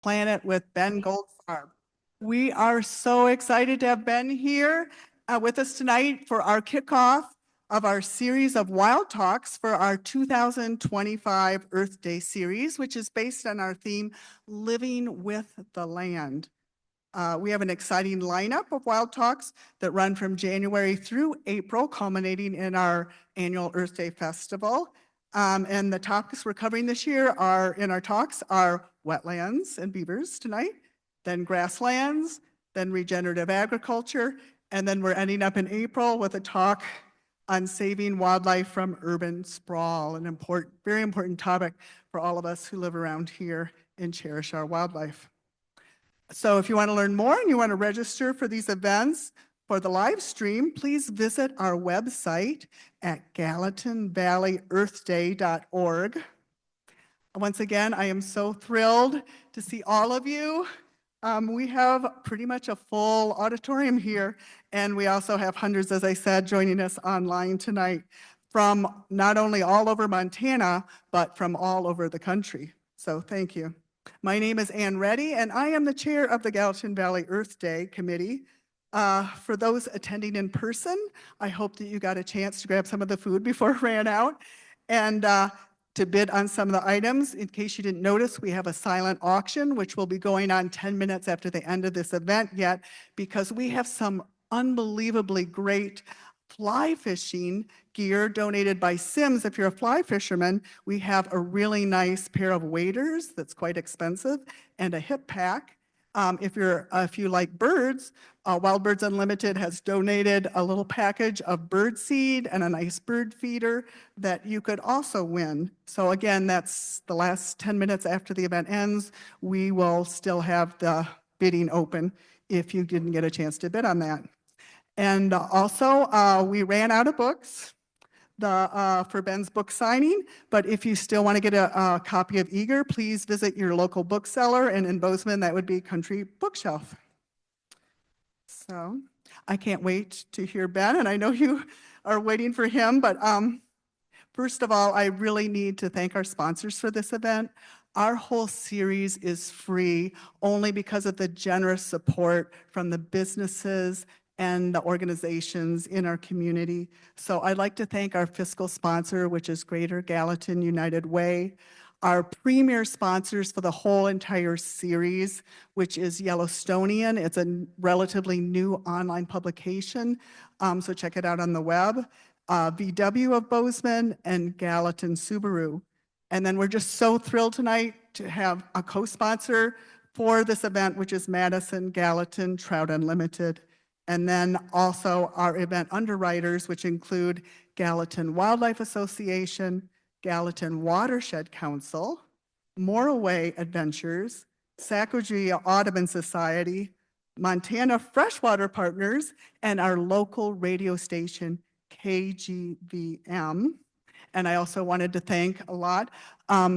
Planet with Ben Goldfarb. We are so excited to have Ben here with us tonight for our kickoff of our series of Wild Talks for our 2025 Earth Day series, which is based on our theme, Living with the Land. We have an exciting lineup of Wild Talks that run from January through April, culminating in our annual Earth Day Festival. And the topics we're covering this year are wetlands and beavers tonight, then grasslands, then regenerative agriculture, and then we're ending up in April with a talk on saving wildlife from urban sprawl, an very important topic for all of us who live around here and cherish our wildlife. So if you want to learn more and you want to register for these events for the live stream, please visit our website at gallatinvalleyearthday.org. Once again, I am so thrilled to see all of you. We have pretty much a full auditorium here, and we also have hundreds, as I said, joining us online tonight from not only all over Montana, but from all over the country. So thank you. My name is Ann Reddy, and I am the chair of the Gallatin Valley Earth Day Committee. For those attending in person, I hope that you got a chance to grab some of the food before it ran out and to bid on some of the items. In case you didn't notice, we have a silent auction, which will be going on 10 minutes after the end of this event yet, because we have some unbelievably great fly fishing gear donated by Sims. If you're a fly fisherman, we have a really nice pair of waders that's quite expensive and a hip pack. If you like birds, Wild Birds Unlimited has donated a little package of bird seed and a nice bird feeder that you could also win. So again, that's the last 10 minutes after the event ends. We will still have the bidding open if you didn't get a chance to bid on that. And also, we ran out of books for Ben's book signing, but if you still want to get a copy of Eager, please visit your local bookseller, and in Bozeman, that would be Country Bookshelf. So I can't wait to hear Ben, and I know you are waiting for him, but first of all, I really need to thank our sponsors for this event. Our whole series is free only because of the generous support from the businesses and the organizations in our community. So I'd like to thank our fiscal sponsor, which is Greater Gallatin United Way, our premier sponsors for the whole entire series, which is Yellowstonian. It's a relatively new online publication, so check it out on the web. VW of Bozeman and Gallatin Subaru. And then we're just so thrilled tonight to have a co-sponsor for this event, which is Madison Gallatin Trout Unlimited. And then also our event underwriters, which include Gallatin Wildlife Association, Gallatin Watershed Council, Moraway Adventures, Sacagawea Audubon Society, Montana Freshwater Partners, and our local radio station, KGVM. And I also wanted to thank a lot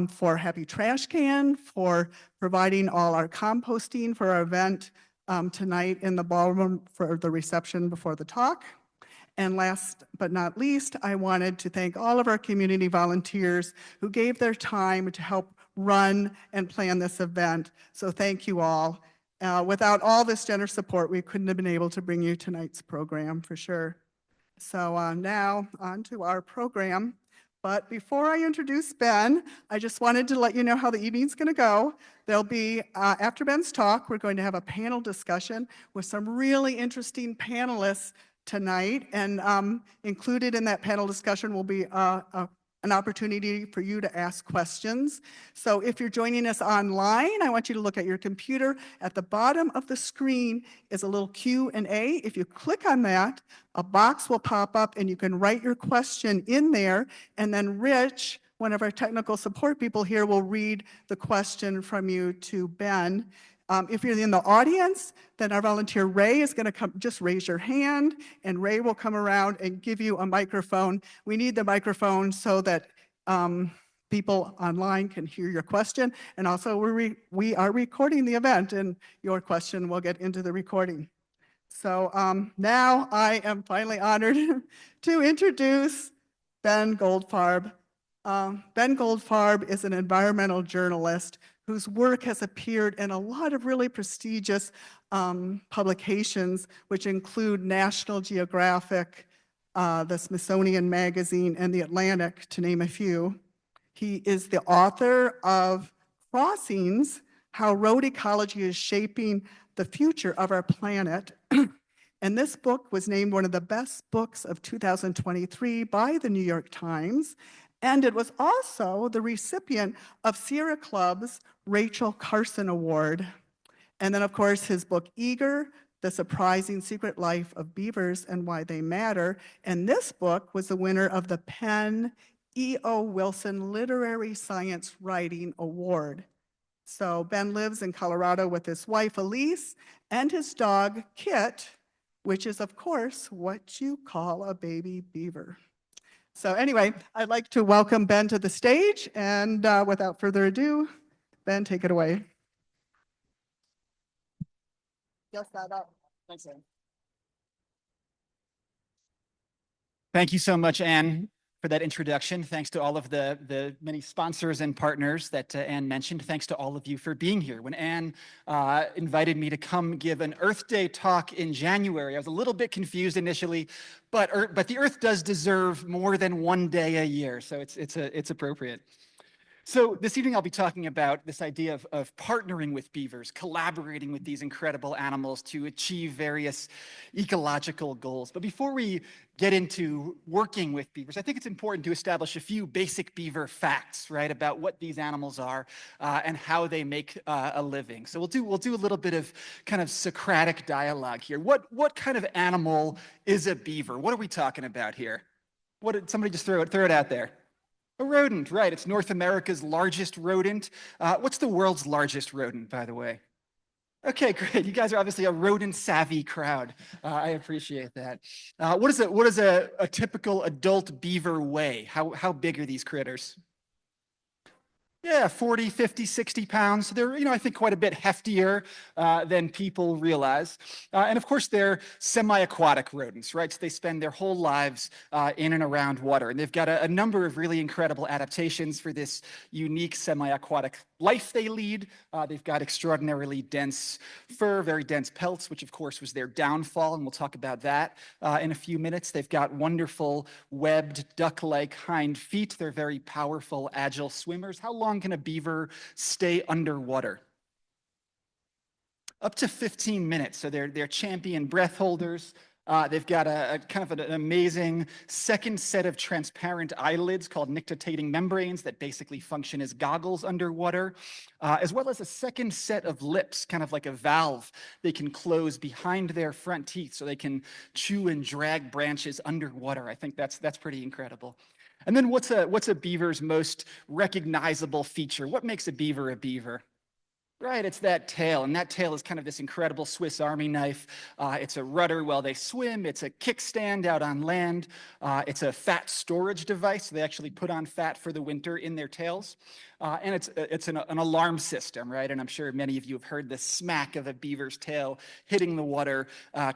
for Happy Trash Can, for providing all our composting for our event tonight in the ballroom for the reception before the talk. And last but not least, I wanted to thank all of our community volunteers who gave their time to help run and plan this event. So thank you all. Without all this generous support, we couldn't have been able to bring you tonight's program for sure. So now on to our program. But before I introduce Ben, I just wanted to let you know how the evening's going to go. There'll be, after Ben's talk, we're going to have a panel discussion with some really interesting panelists tonight. And included in that panel discussion will be an opportunity for you to ask questions. So if you're joining us online, I want you to look at your computer. At the bottom of the screen is a little Q&A. If you click on that, a box will pop up and you can write your question in there. And then Rich, one of our technical support people here, will read the question from you to Ben. If you're in the audience, then our volunteer Ray is going to come, just raise your hand, and Ray will come around and give you a microphone. We need the microphone so that people online can hear your question. And also, we are recording the event, and your question will get into the recording. So now I am finally honored to introduce Ben Goldfarb. Ben Goldfarb is an environmental journalist whose work has appeared in a lot of really prestigious publications, which include National Geographic, the Smithsonian Magazine, and the Atlantic, to name a few. He is the author of Crossings, How Road Ecology is Shaping the Future of Our Planet. And this book was named one of the best books of 2023 by the New York Times. And it was also the recipient of Sierra Club's Rachel Carson Award. And then, of course, his book, Eager, The Surprising Secret Life of Beavers and Why They Matter. And this book was the winner of the Penn E.O. Wilson Literary Science Writing Award. So Ben lives in Colorado with his wife, Elise, and his dog, Kit, which is, of course, what you call a baby beaver. So anyway, I'd like to welcome Ben to the stage, and without further ado, Ben, take it away. Just that up. Thanks, Ann. Thank you so much, Ann, for that introduction. Thanks to all of the many sponsors and partners that Ann mentioned. Thanks to all of you for being here. When Ann invited me to come give an Earth Day talk in January, I was a little bit confused initially, but the Earth does deserve more than one day a year, so it's appropriate. So this evening I'll be talking about this idea of partnering with beavers, collaborating with these incredible animals to achieve various ecological goals. But before we get into working with beavers, I think it's important to establish a few basic beaver facts, right, about what these animals are and how they make a living. So we'll do a little bit of kind of Socratic dialogue here. What kind of animal is a beaver? What are we talking about here? What did somebody just throw it out there? A rodent, right? It's North America's largest rodent. What's the world's largest rodent, by the way? Okay, great. You guys are obviously a rodent-savvy crowd. I appreciate that. What does a typical adult beaver weigh? How big are these critters? Yeah, 40, 50, 60 pounds. So they're, I think quite a bit heftier than people realize. And of course, they're semi-aquatic rodents, right? So they spend their whole lives in and around water. And they've got a number of really incredible adaptations for this unique semi-aquatic life they lead. They've got extraordinarily dense fur, very dense pelts, which of course was their downfall. And we'll talk about that in a few minutes. They've got wonderful webbed duck-like hind feet. They're very powerful, agile swimmers. How long can a beaver stay underwater? Up to 15 minutes. So they're champion breath holders. They've got a kind of an amazing second set of transparent eyelids called nictitating membranes that basically function as goggles underwater, as well as a second set of lips, kind of like a valve they can close behind their front teeth so they can chew and drag branches underwater. I think that's pretty incredible. And then what's a beaver's most recognizable feature? What makes a beaver a beaver? Right, it's that tail, and that tail is kind of this incredible Swiss Army knife. It's a rudder while they swim. It's a kickstand out on land. It's a fat storage device. So they actually put on fat for the winter in their tails. And it's an alarm system, right? And I'm sure many of you have heard the smack of a beaver's tail hitting the water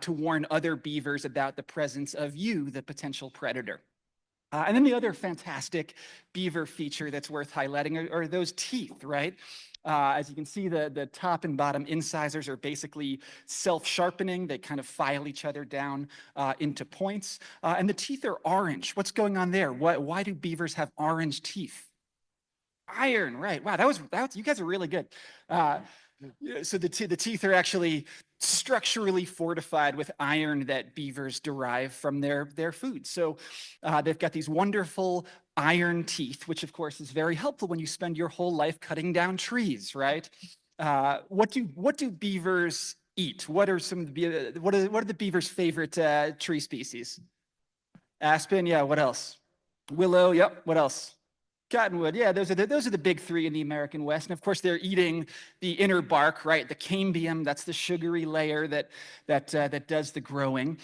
to warn other beavers about the presence of you, the potential predator. And then the other fantastic beaver feature that's worth highlighting are those teeth, right? As you can see, the top and bottom incisors are basically self-sharpening. They kind of file each other down into points. And the teeth are orange. What's going on there? Why do beavers have orange teeth? Iron, right. Wow, that was you guys are really good. So the teeth are actually structurally fortified with iron that beavers derive from their food. So they've got these wonderful iron teeth, which of course is very helpful when you spend your whole life cutting down trees, right? What do beavers eat? What are the beavers' favorite tree species? Aspen, yeah. What else? Willow, yep. What else? Cottonwood, yeah, those are the big three in the American West. And of course, they're eating the inner bark, right? The cambium, that's the sugary layer that does the growing.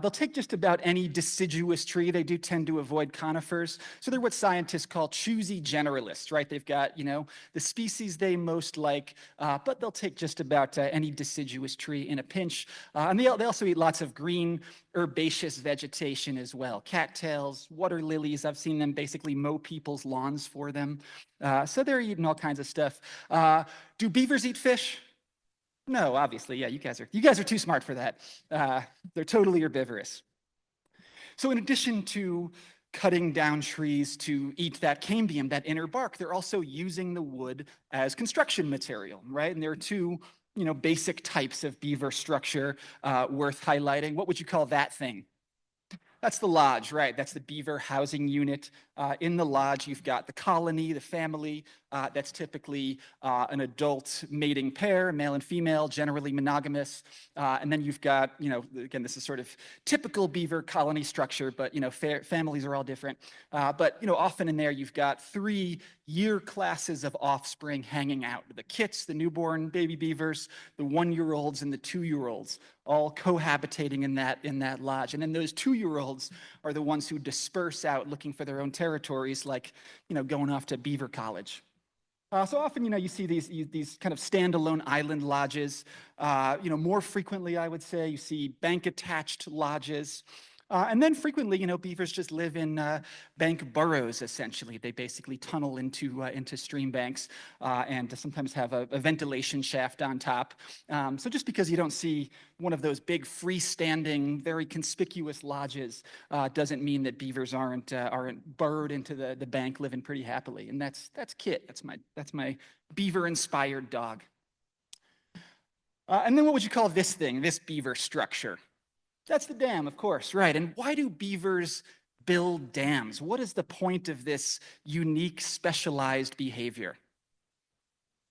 They'll take just about any deciduous tree. They do tend to avoid conifers. So they're what scientists call choosy generalists, right? They've got, the species they most like, but they'll take just about any deciduous tree in a pinch. And they also eat lots of green herbaceous vegetation as well. Cattails, water lilies. I've seen them basically mow people's lawns for them. So they're eating all kinds of stuff. Do beavers eat fish? No, obviously, yeah, you guys are too smart for that. They're totally herbivorous. So in addition to cutting down trees to eat that cambium, that inner bark, they're also using the wood as construction material, right? And there are two, basic types of beaver structure worth highlighting. What would you call that thing? That's the lodge, right? That's the beaver housing unit. In the lodge, you've got the colony, the family. That's typically an adult mating pair, male and female, generally monogamous. And then you've got, again, this is sort of typical beaver colony structure, but, families are all different. But, often in there, you've got 3 year classes of offspring hanging out. The kits, the newborn baby beavers, the 1-year-olds, and the 2-year-olds, all cohabitating in that lodge. And then those 2-year-olds are the ones who disperse out looking for their own territories, like, going off to beaver college. So often, you see these kind of standalone island lodges. More frequently, I would say, you see bank-attached lodges. And then frequently, beavers just live in bank burrows, essentially. They basically tunnel into stream banks and sometimes have a ventilation shaft on top. So just because you don't see one of those big freestanding, very conspicuous lodges doesn't mean that beavers aren't burrowed into the bank, living pretty happily. And that's Kit. That's my beaver-inspired dog. And then what would you call this thing, this beaver structure? That's the dam, of course, right. And why do beavers build dams? What is the point of this unique, specialized behavior?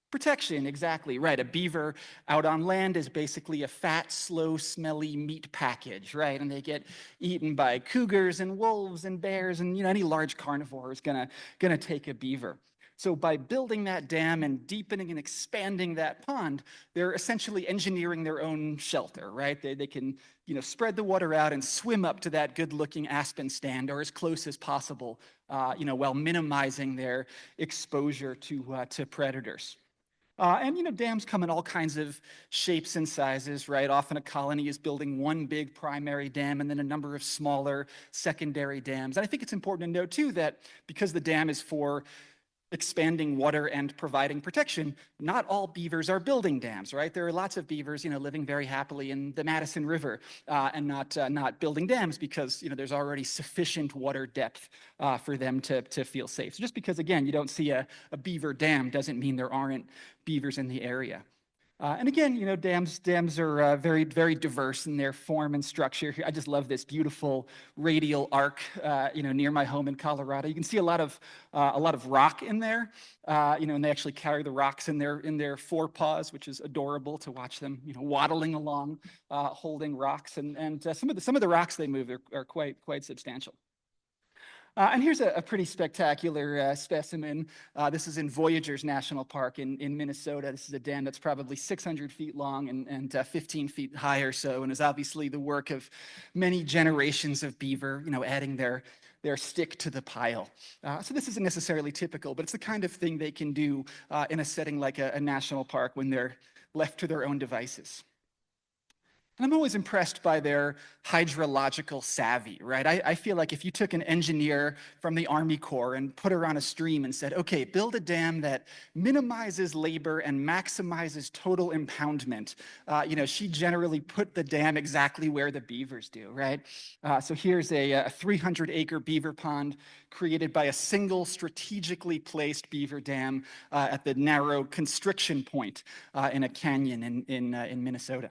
Protection, exactly, right. A beaver out on land is basically a fat, slow, smelly meat package, right? And they get eaten by cougars and wolves and bears, and any large carnivore is gonna take a beaver. So by building that dam and deepening and expanding that pond, they're essentially engineering their own shelter, right? They can, spread the water out and swim up to that good-looking aspen stand or as close as possible, while minimizing their exposure to predators. And dams come in all kinds of shapes and sizes, right? Often a colony is building one big primary dam and then a number of smaller secondary dams. And I think it's important to note, too, that because the dam is for expanding water and providing protection, not all beavers are building dams, right? There are lots of beavers, living very happily in the Madison River and not building dams because, there's already sufficient water depth for them to feel safe. So just because, again, you don't see a beaver dam doesn't mean there aren't beavers in the area. And again, dams are very, very diverse in their form and structure. I just love this beautiful radial arc, near my home in Colorado. You can see a lot of rock in there, and they actually carry the rocks in their forepaws, which is adorable to watch them, waddling along, holding rocks. And some of the rocks they move are quite substantial. And here's a pretty spectacular specimen. This is in Voyageurs National Park in Minnesota. This is a dam that's probably 600 feet long and 15 feet high or so, and is obviously the work of many generations of beaver, adding their stick to the pile. So this isn't necessarily typical, but it's the kind of thing they can do in a setting like a national park when they're left to their own devices. And I'm always impressed by their hydrological savvy, right? I feel like if you took an engineer from the Army Corps and put her on a stream and said, okay, build a dam that minimizes labor and maximizes total impoundment, she generally put the dam exactly where the beavers do, right? So here's a 300-acre beaver pond created by a single strategically placed beaver dam at the narrow constriction point in a canyon in Minnesota.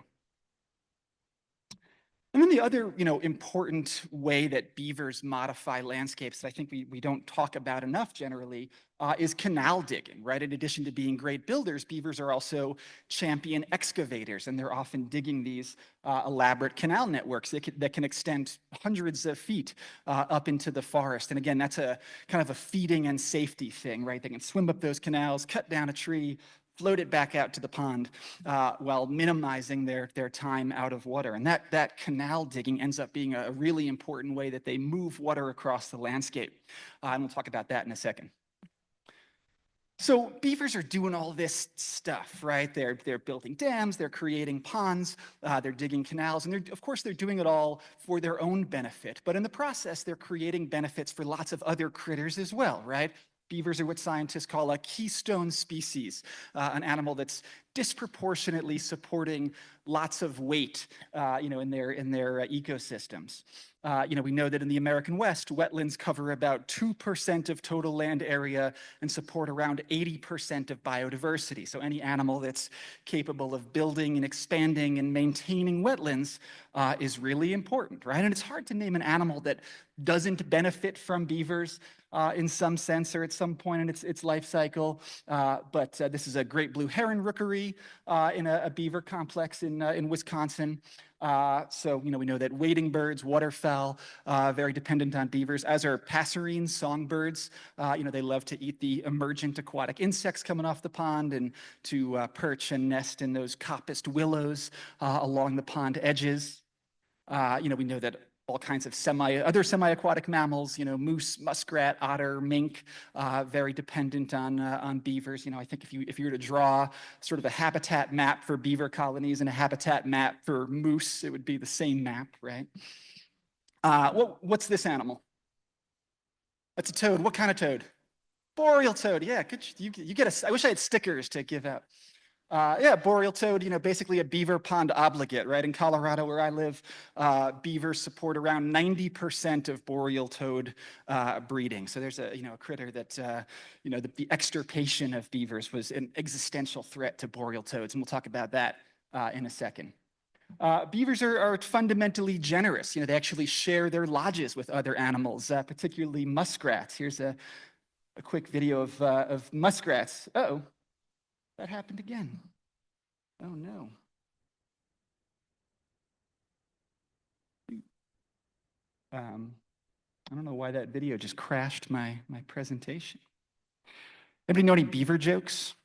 And then the other, important way that beavers modify landscapes that I think we don't talk about enough generally is canal digging, right? In addition to being great builders, beavers are also champion excavators, and they're often digging these elaborate canal networks that can extend hundreds of feet up into the forest. And again, that's a kind of a feeding and safety thing, right? They can swim up those canals, cut down a tree, float it back out to the pond while minimizing their time out of water. And that canal digging ends up being a really important way that they move water across the landscape. And we'll talk about that in a second. So beavers are doing all this stuff, right? They're building dams, they're creating ponds, they're digging canals, and of course they're doing it all for their own benefit. But in the process, they're creating benefits for lots of other critters as well, right? Beavers are what scientists call a keystone species, an animal that's disproportionately supporting lots of weight, in their ecosystems. We know that in the American West, wetlands cover about 2% of total land area and support around 80% of biodiversity. So any animal that's capable of building and expanding and maintaining wetlands is really important, right? And it's hard to name an animal that doesn't benefit from beavers in some sense or at some point in its life cycle. But this is a great blue heron rookery in a beaver complex in Wisconsin. So we know that wading birds, waterfowl, very dependent on beavers, as are passerines, songbirds. They love to eat the emergent aquatic insects coming off the pond and to perch and nest in those coppiced willows along the pond edges. We know that all kinds of other semi-aquatic mammals, moose, muskrat, otter, mink, very dependent on beavers. I think if you were to draw sort of a habitat map for beaver colonies and a habitat map for moose, it would be the same map, right? What's this animal? That's a toad. What kind of toad? Boreal toad. Yeah, you get I wish I had stickers to give out. Yeah, boreal toad, basically a beaver pond obligate, right? In Colorado, where I live, beavers support around 90% of boreal toad breeding. So there's a critter that, the extirpation of beavers was an existential threat to boreal toads, and we'll talk about that in a second. Beavers are fundamentally generous. They actually share their lodges with other animals, particularly muskrats. Here's a quick video of muskrats. Uh-oh. That happened again. Oh no. I don't know why that video just crashed my presentation. Anybody know any beaver jokes?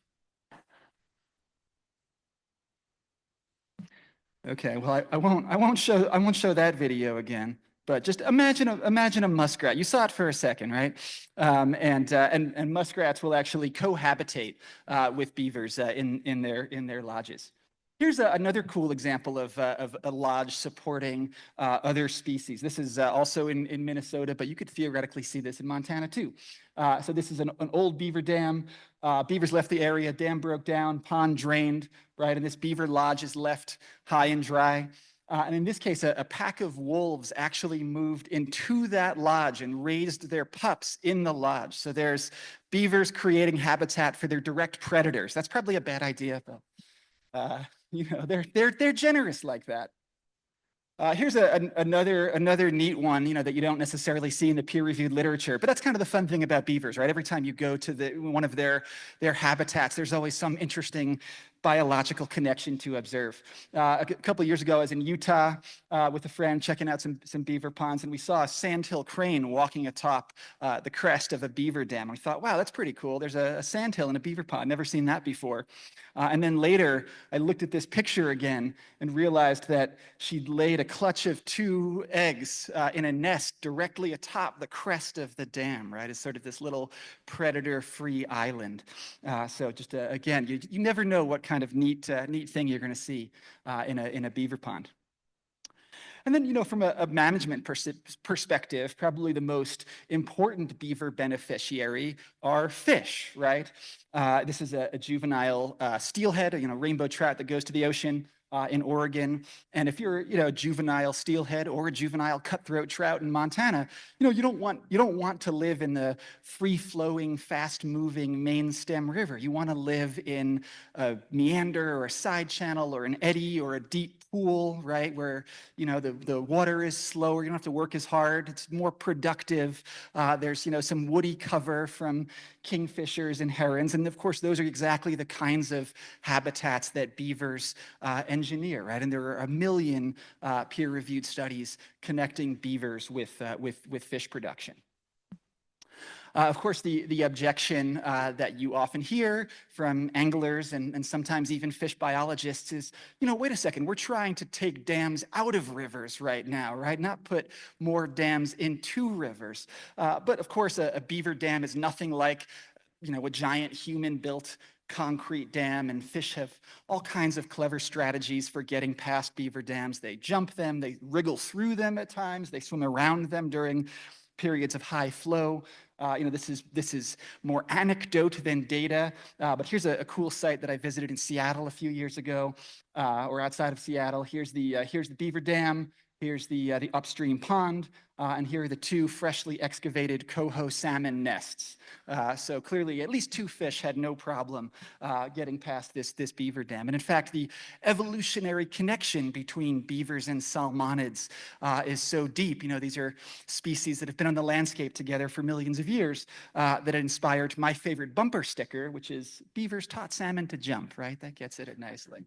Okay, well I won't show that video again. But just imagine a muskrat. You saw it for a second, right? And muskrats will actually cohabitate with beavers in their lodges. Here's another cool example of a lodge supporting other species. This is also in Minnesota, but you could theoretically see this in Montana too. So this is an old beaver dam. Beavers left the area, dam broke down, pond drained, right? And this beaver lodge is left high and dry. And in this case, a pack of wolves actually moved into that lodge and raised their pups in the lodge. So there's beavers creating habitat for their direct predators. That's probably a bad idea, though. They're generous like that. Here's another neat one, that you don't necessarily see in the peer-reviewed literature, but that's kind of the fun thing about beavers, right? Every time you go to one of their habitats, there's always some interesting biological connection to observe. A couple of years ago, I was in Utah with a friend checking out some beaver ponds, and we saw a sandhill crane walking atop the crest of a beaver dam. And we thought, wow, that's pretty cool. There's a sandhill in a beaver pond. Never seen that before. And then later, I looked at this picture again and realized that she'd laid a clutch of 2 eggs in a nest directly atop the crest of the dam, right? It's sort of this little predator-free island. So just, again, you never know what kind of neat thing you're going to see in a beaver pond. And then, from a management perspective, probably the most important beaver beneficiary are fish, right? This is a juvenile steelhead, rainbow trout that goes to the ocean in Oregon. And if you're, a juvenile steelhead or a juvenile cutthroat trout in Montana, you don't want to live in the free-flowing, fast-moving main stem river. You want to live in a meander or a side channel or an eddy or a deep pool, right, where the water is slower. You don't have to work as hard. It's more productive. There's some woody cover from kingfishers and herons, and of course those are exactly the kinds of habitats that beavers engineer, right? And there are 1 million peer-reviewed studies connecting beavers with fish production. Of course, the objection that you often hear from anglers and sometimes even fish biologists is, wait a second, we're trying to take dams out of rivers right now, right? Not put more dams into rivers. But of course, a beaver dam is nothing like, a giant human-built concrete dam, and fish have all kinds of clever strategies for getting past beaver dams. They jump them, they wriggle through them at times, they swim around them during periods of high flow. This is more anecdote than data, but here's a cool site that I visited in Seattle a few years ago, or outside of Seattle. Here's the beaver dam. Here's the upstream pond, and here are the two freshly excavated coho salmon nests. So clearly, at least two fish had no problem getting past this beaver dam. And in fact, the evolutionary connection between beavers and salmonids is so deep. These are species that have been on the landscape together for millions of years that inspired my favorite bumper sticker, which is "Beavers taught salmon to jump," right? That gets at it nicely.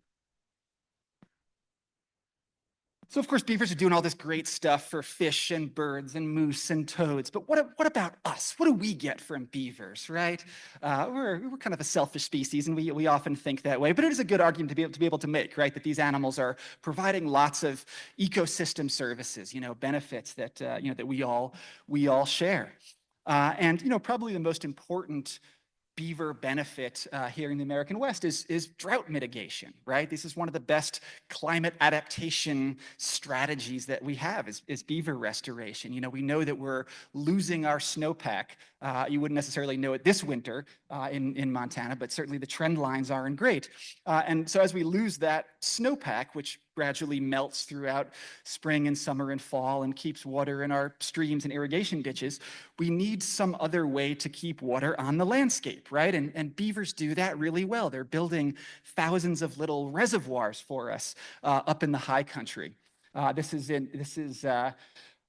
So of course, beavers are doing all this great stuff for fish and birds and moose and toads, but what about us? What do we get from beavers, right? We're kind of a selfish species, and we often think that way, but it is a good argument to be able to make, right? That these animals are providing lots of ecosystem services, benefits that that we all share. And probably the most important beaver benefit here in the American West is drought mitigation, right? This is one of the best climate adaptation strategies that we have is beaver restoration. We know that we're losing our snowpack. You wouldn't necessarily know it this winter in Montana, but certainly the trend lines aren't great. And so as we lose that snowpack, which gradually melts throughout spring and summer and fall and keeps water in our streams and irrigation ditches, we need some other way to keep water on the landscape, right? And beavers do that really well. They're building thousands of little reservoirs for us up in the high country. This is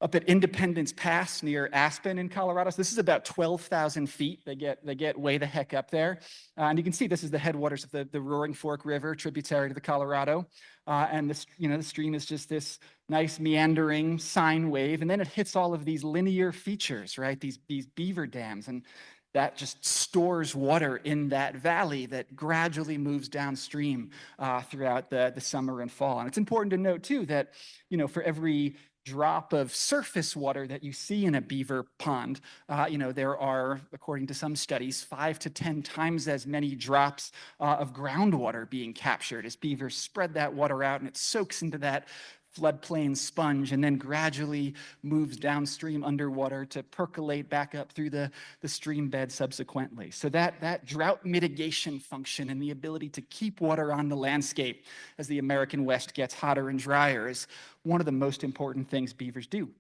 up at Independence Pass near Aspen in Colorado. So this is about 12,000 feet. They get way the heck up there. And you can see this is the headwaters of the Roaring Fork River, tributary to the Colorado. And the stream is just this nice meandering sine wave. And then it hits all of these linear features, right? These beaver dams. And that just stores water in that valley that gradually moves downstream throughout the summer and fall. And it's important to note, too, that, for every drop of surface water that you see in a beaver pond, there are, according to some studies, 5 to 10 times as many drops of groundwater being captured as beavers spread that water out, and it soaks into that floodplain sponge and then gradually moves downstream underwater to percolate back up through the stream bed subsequently. So that drought mitigation function and the ability to keep water on the landscape as the American West gets hotter and drier is one of the most important things beavers do.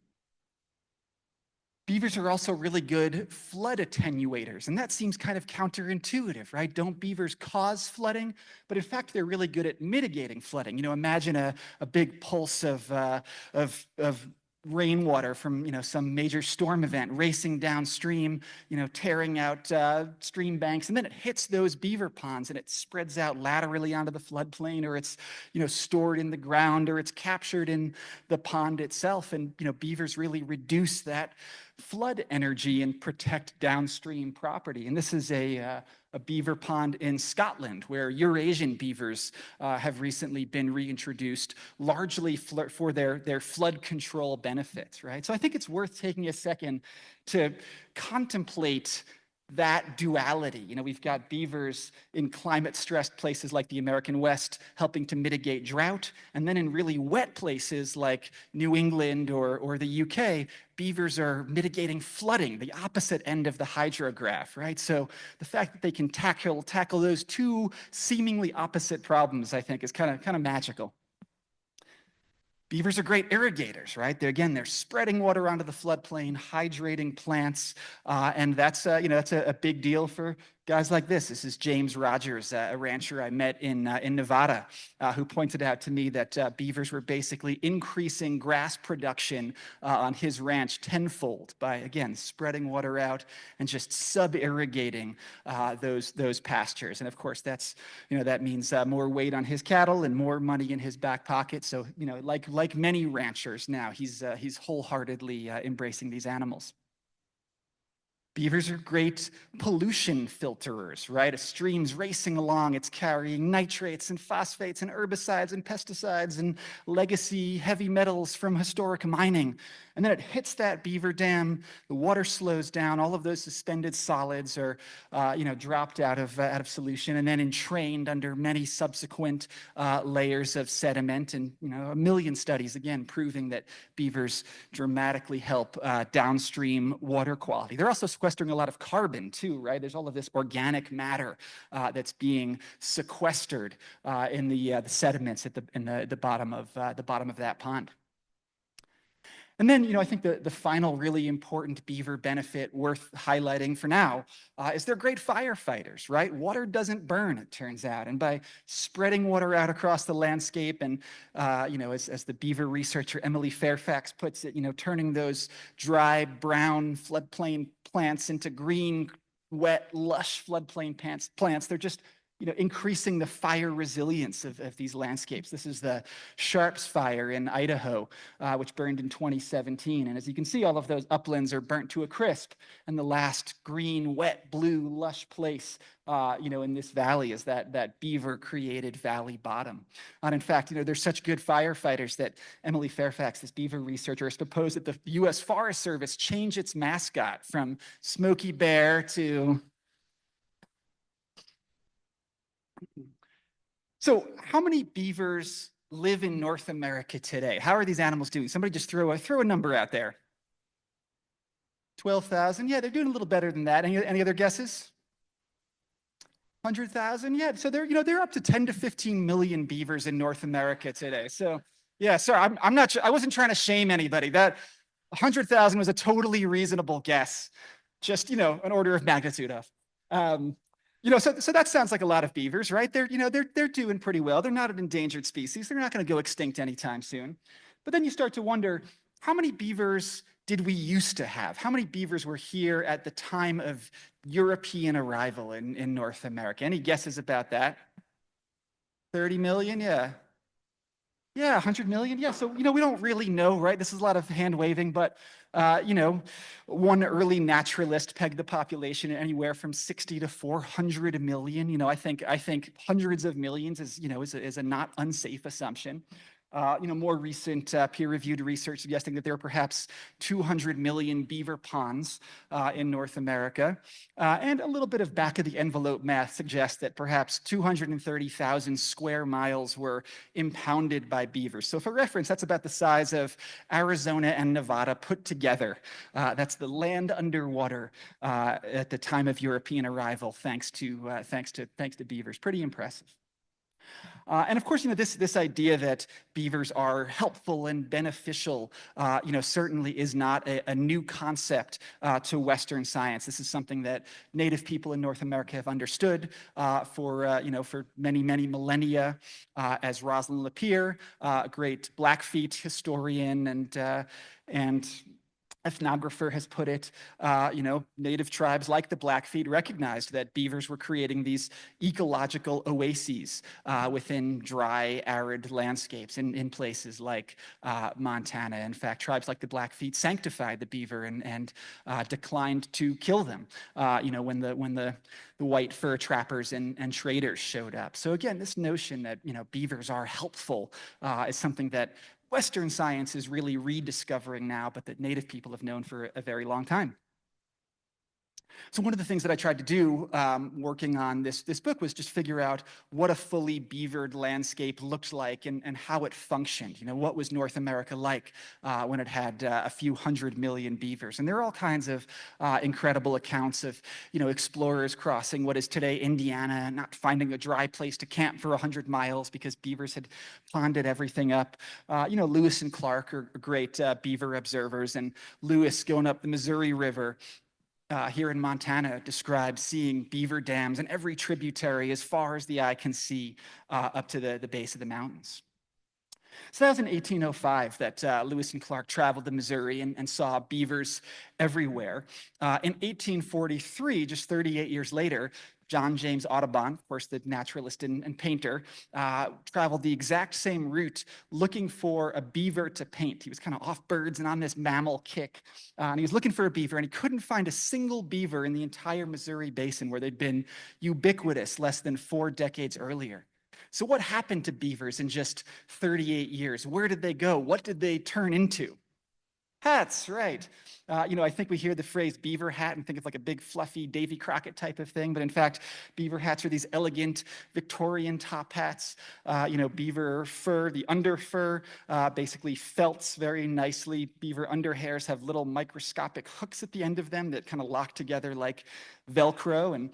Beavers are also really good flood attenuators, and that seems kind of counterintuitive, right? Don't beavers cause flooding? But in fact, they're really good at mitigating flooding. imagine a big pulse of rainwater from some major storm event racing downstream, tearing out stream banks, and then it hits those beaver ponds and it spreads out laterally onto the floodplain, or it's stored in the ground, or it's captured in the pond itself. And beavers really reduce that flood energy and protect downstream property. And this is a beaver pond in Scotland, where Eurasian beavers have recently been reintroduced, largely for their flood control benefits, right? So I think it's worth taking a second to contemplate that duality. We've got beavers in climate-stressed places like the American West helping to mitigate drought, and then in really wet places like New England or the UK, beavers are mitigating flooding, the opposite end of the hydrograph, right? So the fact that they can tackle those two seemingly opposite problems, I think, is kind of magical. Beavers are great irrigators, right? They're spreading water onto the floodplain, hydrating plants, and that's a big deal for guys like this. This is James Rogers, a rancher I met in Nevada, who pointed out to me that beavers were basically increasing grass production on his ranch tenfold by, again, spreading water out and just sub-irrigating those pastures. And of course, that means more weight on his cattle and more money in his back pocket. So, like many ranchers now, he's wholeheartedly embracing these animals. Beavers are great pollution filterers, right? A stream's racing along, it's carrying nitrates and phosphates and herbicides and pesticides and legacy heavy metals from historic mining. And then it hits that beaver dam, the water slows down, all of those suspended solids are dropped out of solution and then entrained under many subsequent layers of sediment. And a million studies, again, proving that beavers dramatically help downstream water quality. They're also sequestering a lot of carbon too, right? There's all of this organic matter that's being sequestered in the sediments in the bottom of that pond. And then, I think the final really important beaver benefit worth highlighting for now is they're great firefighters, right? Water doesn't burn, it turns out. And by spreading water out across the landscape and, as the beaver researcher Emily Fairfax puts it, turning those dry, brown floodplain plants into green, wet, lush floodplain plants, they're just increasing the fire resilience of these landscapes. This is the Sharps Fire in Idaho, which burned in 2017. And as you can see, all of those uplands are burnt to a crisp. And the last green, wet, blue, lush place, in this valley is that beaver-created valley bottom. And in fact, they're such good firefighters that Emily Fairfax, this beaver researcher, has proposed that the U.S. Forest Service change its mascot from Smokey Bear to... So how many beavers live in North America today? How are these animals doing? Somebody just throw a number out there. 12,000? Yeah, they're doing a little better than that. Any other guesses? 100,000? Yeah, so they're up to 10 to 15 million beavers in North America today. So yeah, sorry, I'm not sure. I wasn't trying to shame anybody. That 100,000 was a totally reasonable guess. Just, an order of magnitude of. So that sounds like a lot of beavers, right? They're doing pretty well. They're not an endangered species. They're not going to go extinct anytime soon. But then you start to wonder, how many beavers did we used to have? How many beavers were here at the time of European arrival in North America? Any guesses about that? 30 million? Yeah. Yeah, 100 million? Yeah, so, we don't really know, right? This is a lot of hand waving, but, one early naturalist pegged the population at anywhere from 60 to 400 million. I think hundreds of millions is a not unsafe assumption. More recent peer-reviewed research suggesting that there are perhaps 200 million beaver ponds in North America. And a little bit of back-of-the-envelope math suggests that perhaps 230,000 square miles were impounded by beavers. So for reference, that's about the size of Arizona and Nevada put together. That's the land underwater at the time of European arrival, thanks to beavers. Pretty impressive. And of course, this idea that beavers are helpful and beneficial, certainly is not a new concept to Western science. This is something that Native people in North America have understood for many, many millennia. As Rosalind Lapierre, a great Blackfeet historian and ethnographer has put it, Native tribes like the Blackfeet recognized that beavers were creating these ecological oases within dry, arid landscapes in places like Montana. In fact, tribes like the Blackfeet sanctified the beaver and declined to kill them, when the white fur trappers and traders showed up. So again, this notion that, beavers are helpful is something that Western science is really rediscovering now, but that Native people have known for a very long time. So one of the things that I tried to do working on this book was just figure out what a fully beavered landscape looked like and how it functioned. What was North America like when it had a few 100 million beavers? And there are all kinds of incredible accounts of, explorers crossing what is today Indiana, not finding a dry place to camp for 100 miles because beavers had ponded everything up. Lewis and Clark are great beaver observers, and Lewis going up the Missouri River here in Montana describes seeing beaver dams in every tributary as far as the eye can see up to the base of the mountains. So that was in 1805 that Lewis and Clark traveled to Missouri and saw beavers everywhere. In 1843, just 38 years later, John James Audubon, of course, the naturalist and painter, traveled the exact same route looking for a beaver to paint. He was kind of off birds and on this mammal kick, and he was looking for a beaver, and he couldn't find a single beaver in the entire Missouri Basin where they'd been ubiquitous less than 4 decades earlier. So what happened to beavers in just 38 years? Where did they go? What did they turn into? Hats, right. I think we hear the phrase beaver hat and think of like a big fluffy Davy Crockett type of thing, but in fact, beaver hats are these elegant Victorian top hats. Beaver fur, the under fur, basically felts very nicely. Beaver under hairs have little microscopic hooks at the end of them that kind of lock together like Velcro. And,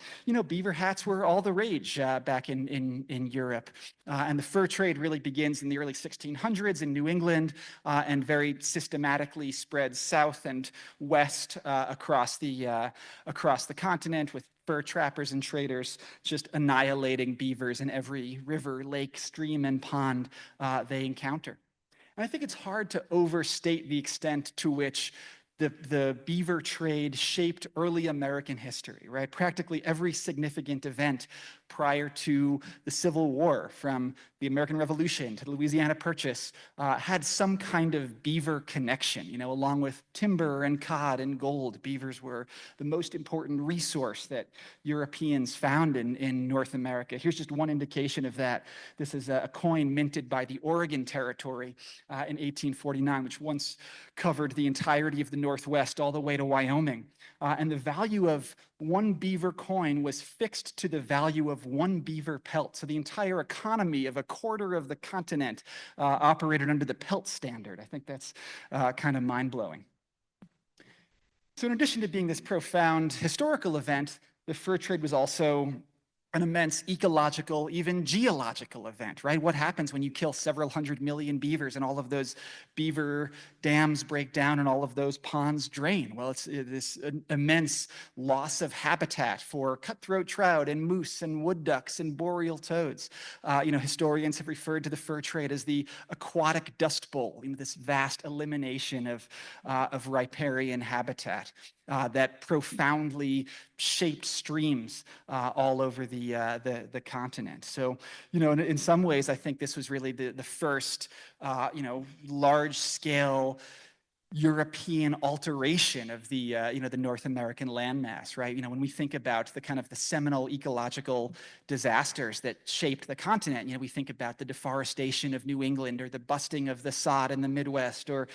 beaver hats were all the rage back in Europe. And the fur trade really begins in the early 1600s in New England and very systematically spreads south and west across the continent, with fur trappers and traders just annihilating beavers in every river, lake, stream, and pond they encounter. And I think it's hard to overstate the extent to which the beaver trade shaped early American history, right? Practically every significant event prior to the Civil War, from the American Revolution to the Louisiana Purchase, had some kind of beaver connection. Along with timber and cod and gold, beavers were the most important resource that Europeans found in North America. Here's just one indication of that. This is a coin minted by the Oregon Territory in 1849, which once covered the entirety of the Northwest all the way to Wyoming. And the value of one beaver coin was fixed to the value of one beaver pelt. So the entire economy of a quarter of the continent operated under the pelt standard. I think that's kind of mind-blowing. So in addition to being this profound historical event, the fur trade was also an immense ecological, even geological event, right? What happens when you kill several 100 million beavers and all of those beaver dams break down and all of those ponds drain? Well, it's this immense loss of habitat for cutthroat trout and moose and wood ducks and boreal toads. Historians have referred to the fur trade as the aquatic dust bowl, this vast elimination of riparian habitat that profoundly shaped streams all over the continent. So, in some ways, I think this was really the first, large-scale European alteration of the North American landmass, right? When we think about the seminal ecological disasters that shaped the continent, we think about the deforestation of New England, or the busting of the sod in the Midwest, or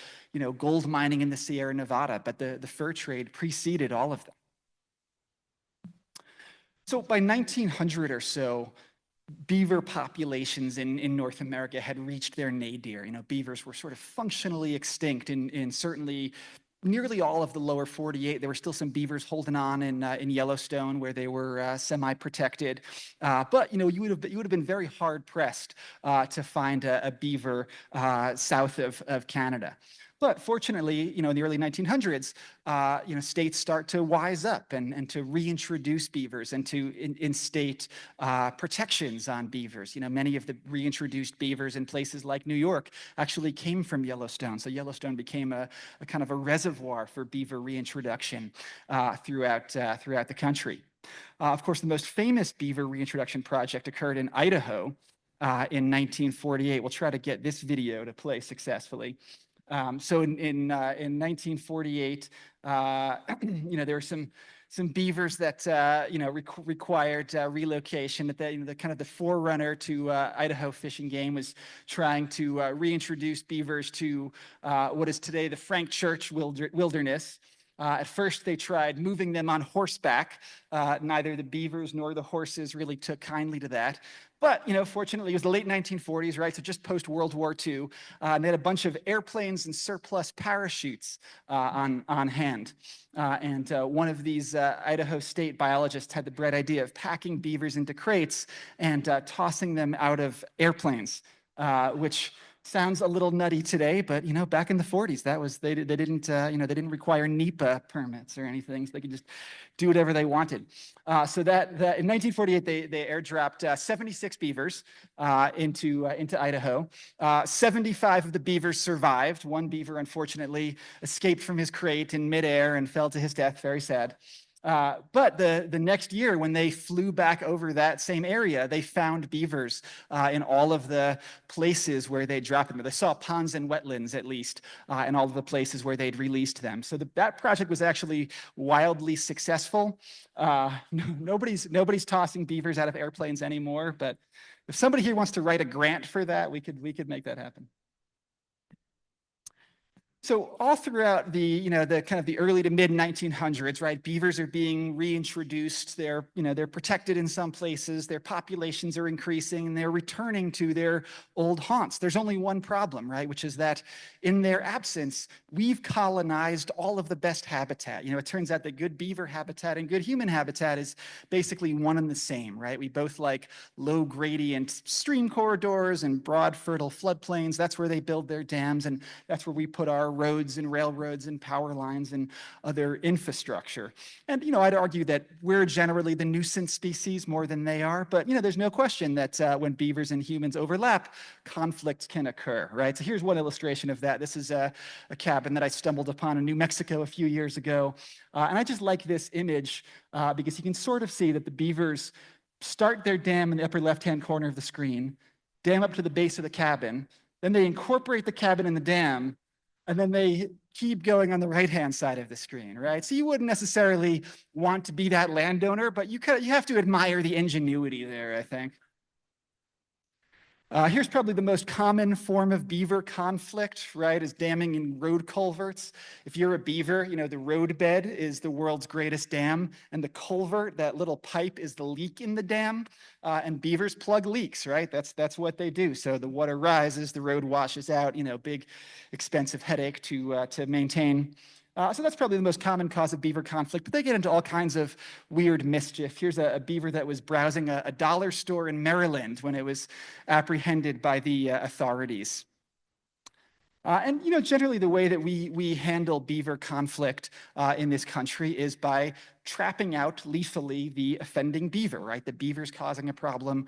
gold mining in the Sierra Nevada. But the fur trade preceded all of them. So by 1900 or so, beaver populations in North America had reached their nadir. Beavers were sort of functionally extinct in certainly nearly all of the lower 48. There were still some beavers holding on in Yellowstone, where they were semi-protected. But you would have been very hard pressed to find a beaver south of Canada. But fortunately, in the early 1900s, states start to wise up and to reintroduce beavers and to instate protections on beavers. Many of the reintroduced beavers in places like New York actually came from Yellowstone. So Yellowstone became a kind of a reservoir for beaver reintroduction throughout the country. Of course, the most famous beaver reintroduction project occurred in Idaho in 1948. We'll try to get this video to play successfully. So in 1948, there were some beavers that required relocation. That the forerunner to Idaho Fish and Game was trying to reintroduce beavers to what is today the Frank Church Wilderness. At first, they tried moving them on horseback. Neither the beavers nor the horses really took kindly to that. But, fortunately, it was the late 1940s, right? So just post-World War II. And they had a bunch of airplanes and surplus parachutes on hand. And one of these Idaho State biologists had the bright idea of packing beavers into crates and tossing them out of airplanes, which sounds a little nutty today, but back in the 40s, they didn't require NEPA permits or anything, so they could just do whatever they wanted. So that in 1948, they airdropped 76 beavers into Idaho. 75 of the beavers survived. One beaver, unfortunately, escaped from his crate in midair and fell to his death. Very sad. But the next year, when they flew back over that same area, they found beavers in all of the places where they dropped them. They saw ponds and wetlands, at least, in all of the places where they'd released them. So that project was actually wildly successful. Nobody's tossing beavers out of airplanes anymore, but if somebody here wants to write a grant for that, we could make that happen. So all throughout the kind of the early to mid 1900s, right, beavers are being reintroduced. They're protected in some places. Their populations are increasing, and they're returning to their old haunts. There's only one problem, right, which is that in their absence, we've colonized all of the best habitat. It turns out that good beaver habitat and good human habitat is basically one and the same, right? We both like low gradient stream corridors and broad fertile floodplains. That's where they build their dams, and that's where we put our roads and railroads and power lines and other infrastructure. And, I'd argue that we're generally the nuisance species more than they are, but, there's no question that when beavers and humans overlap, conflicts can occur, right? So here's one illustration of that. This is a cabin that I stumbled upon in New Mexico a few years ago. And I just like this image because you can sort of see that the beavers start their dam in the upper left-hand corner of the screen, dam up to the base of the cabin, then they incorporate the cabin in the dam, and then they keep going on the right-hand side of the screen, right? So you wouldn't necessarily want to be that landowner, but you have to admire the ingenuity there, I think. Here's probably the most common form of beaver conflict, right, is damming in road culverts. If you're a beaver, the roadbed is the world's greatest dam, and the culvert, that little pipe, is the leak in the dam. And beavers plug leaks, right? That's what they do. So the water rises, the road washes out, big, expensive headache to maintain. So that's probably the most common cause of beaver conflict, but they get into all kinds of weird mischief. Here's a beaver that was browsing a dollar store in Maryland when it was apprehended by the authorities. And generally the way that we handle beaver conflict in this country is by trapping out lethally the offending beaver, right? The beaver's causing a problem,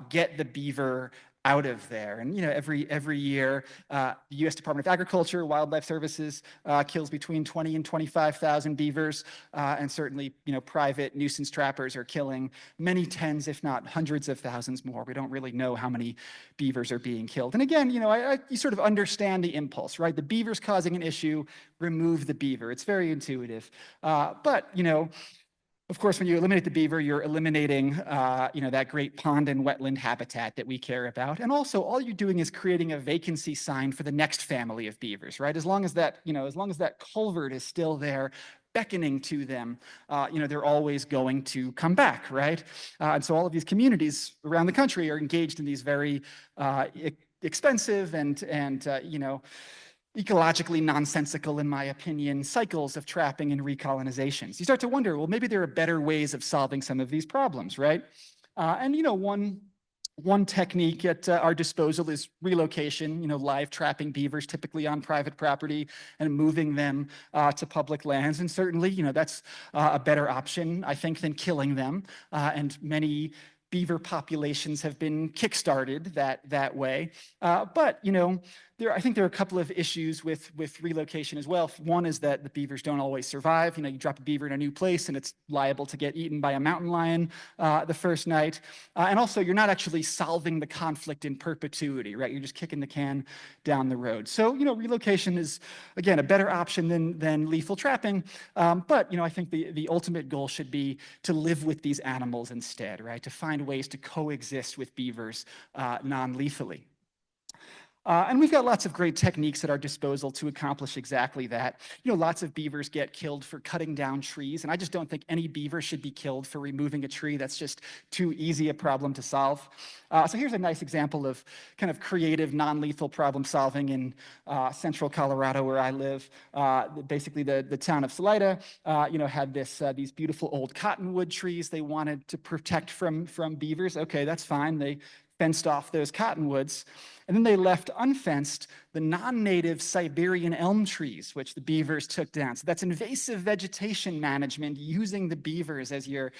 get the beaver out of there. And every year, the U.S. Department of Agriculture, Wildlife Services kills between 20 and 25,000 beavers, and certainly private nuisance trappers are killing many tens, if not hundreds of thousands more. We don't really know how many beavers are being killed. And again, you sort of understand the impulse, right? The beaver's causing an issue, remove the beaver. It's very intuitive, but of course, when you eliminate the beaver, you're eliminating, that great pond and wetland habitat that we care about. And also, all you're doing is creating a vacancy sign for the next family of beavers, right? As long as that culvert is still there, beckoning to them, they're always going to come back, right? And so all of these communities around the country are engaged in these very expensive and ecologically nonsensical, in my opinion, cycles of trapping and recolonizations. You start to wonder, well, maybe there are better ways of solving some of these problems, right? And one technique at our disposal is relocation, live trapping beavers, typically on private property, and moving them to public lands. And certainly, that's a better option, I think, than killing them. And many beaver populations have been kickstarted that way. But, I think there are a couple of issues with relocation as well. One is that the beavers don't always survive. You drop a beaver in a new place and it's liable to get eaten by a mountain lion the first night. And also, you're not actually solving the conflict in perpetuity, right? You're just kicking the can down the road. So, relocation is, again, a better option than lethal trapping. But, I think the ultimate goal should be to live with these animals instead, right? To find ways to coexist with beavers non-lethally. And we've got lots of great techniques at our disposal to accomplish exactly that. Lots of beavers get killed for cutting down trees, and I just don't think any beaver should be killed for removing a tree. That's just too easy a problem to solve. So here's a nice example of kind of creative, non-lethal problem solving in central Colorado, where I live. Basically, the town of Salida, had these beautiful old cottonwood trees they wanted to protect from beavers. Okay, that's fine. They fenced off those cottonwoods. And then they left unfenced the non-native Siberian elm trees, which the beavers took down. So that's invasive vegetation management, using the beavers as your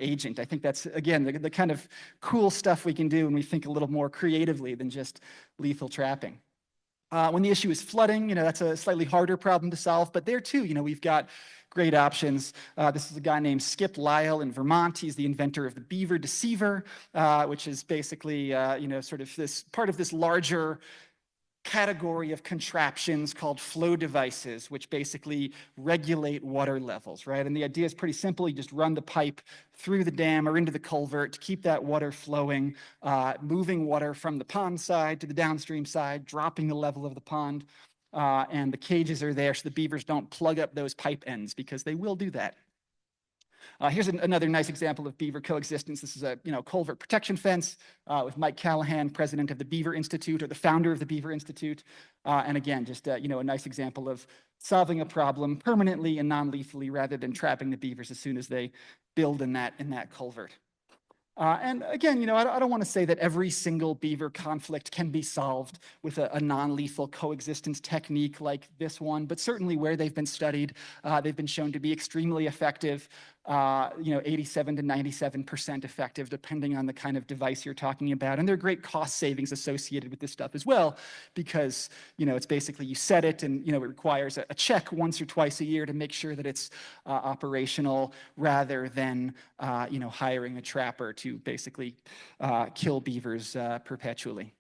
agent. I think that's, again, the kind of cool stuff we can do when we think a little more creatively than just lethal trapping. When the issue is flooding, that's a slightly harder problem to solve. But there too, we've got great options. This is a guy named Skip Lyle in Vermont. He's the inventor of the beaver deceiver, which is basically, sort of this part of this larger category of contraptions called flow devices, which basically regulate water levels, right? And the idea is pretty simple. You just run the pipe through the dam or into the culvert to keep that water flowing, moving water from the pond side to the downstream side, dropping the level of the pond. And the cages are there so the beavers don't plug up those pipe ends, because they will do that. Here's another nice example of beaver coexistence. This is a culvert protection fence with Mike Callahan, president of the Beaver Institute, or the founder of the Beaver Institute. And again, just a nice example of solving a problem permanently and non-lethally, rather than trapping the beavers as soon as they build in that culvert. And again, I don't want to say that every single beaver conflict can be solved with a non-lethal coexistence technique like this one, but certainly where they've been studied, they've been shown to be extremely effective. 87 to 97% effective, depending on the kind of device you're talking about. And there are great cost savings associated with this stuff as well, because, it's basically you set it and, it requires a check once or twice a year to make sure that it's operational, rather than, hiring a trapper to basically kill beavers perpetually.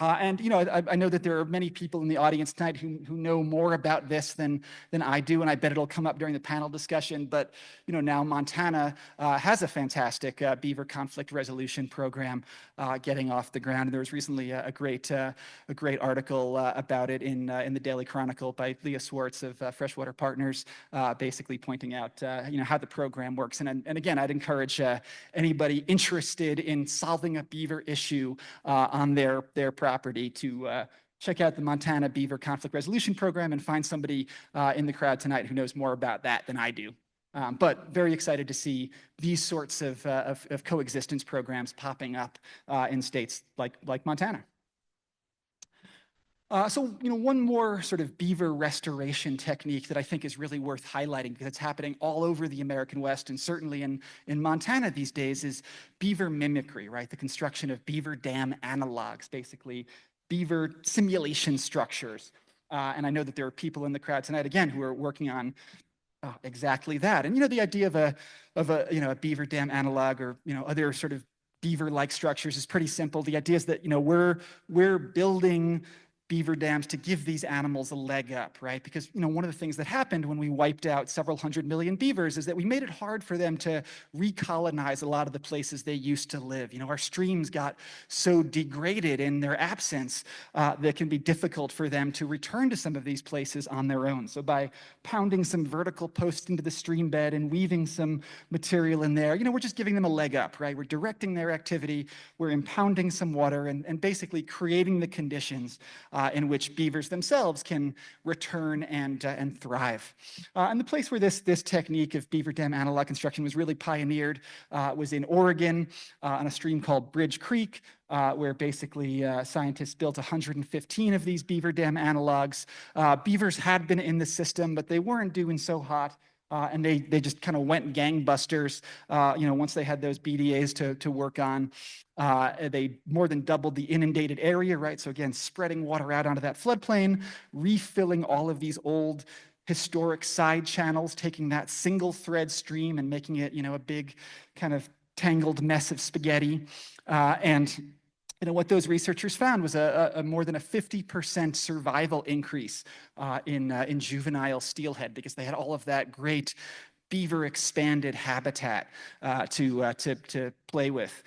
And I know that there are many people in the audience tonight who know more about this than I do, and I bet it'll come up during the panel discussion. But now Montana has a fantastic beaver conflict resolution program getting off the ground. And there was recently a great article about it in the Daily Chronicle by Leah Swartz of Freshwater Partners, basically pointing out how the program works. And again, I'd encourage anybody interested in solving a beaver issue on their property to check out the Montana Beaver Conflict Resolution Program and find somebody in the crowd tonight who knows more about that than I do. But very excited to see these sorts of coexistence programs popping up in states like Montana. So, one more sort of beaver restoration technique that I think is really worth highlighting, because it's happening all over the American West, and certainly in Montana these days, is beaver mimicry, right? The construction of beaver dam analogs, basically beaver simulation structures. And I know that there are people in the crowd tonight, again, who are working on exactly that. And, the idea of a beaver dam analog, or, other sort of beaver-like structures is pretty simple. The idea is that, we're building beaver dams to give these animals a leg up, right? Because, one of the things that happened when we wiped out several 100 million beavers is that we made it hard for them to recolonize a lot of the places they used to live. Our streams got so degraded in their absence that it can be difficult for them to return to some of these places on their own. So by pounding some vertical posts into the stream bed and weaving some material in there, we're just giving them a leg up, right? We're directing their activity, we're impounding some water, and basically creating the conditions in which beavers themselves can return and thrive. And the place where this technique of beaver dam analog construction was really pioneered was in Oregon on a stream called Bridge Creek, where basically scientists built 115 of these beaver dam analogs. Beavers had been in the system, but they weren't doing so hot. And they just kind of went gangbusters, once they had those BDAs to work on. They more than doubled the inundated area, right? So again, spreading water out onto that floodplain, refilling all of these old historic side channels, taking that single thread stream and making it, a big kind of tangled mess of spaghetti. And what those researchers found was a more than a 50% survival increase in juvenile steelhead, because they had all of that great beaver expanded habitat to play with.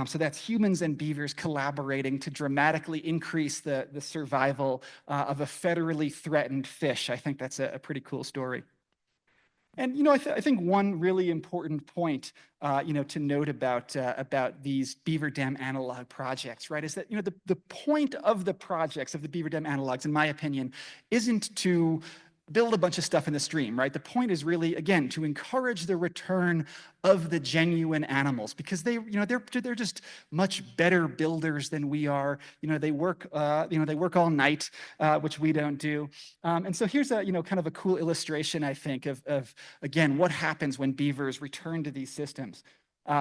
So that's humans and beavers collaborating to dramatically increase the survival of a federally threatened fish. I think that's a pretty cool story. And I think one really important point, to note about these beaver dam analog projects, right, is that the point of the projects of the beaver dam analogs, in my opinion, isn't to build a bunch of stuff in the stream, right? The point is really, again, to encourage the return of the genuine animals, because they're just much better builders than we are. They work all night, which we don't do. And so here's a kind of a cool illustration, I think, of again, what happens when beavers return to these systems.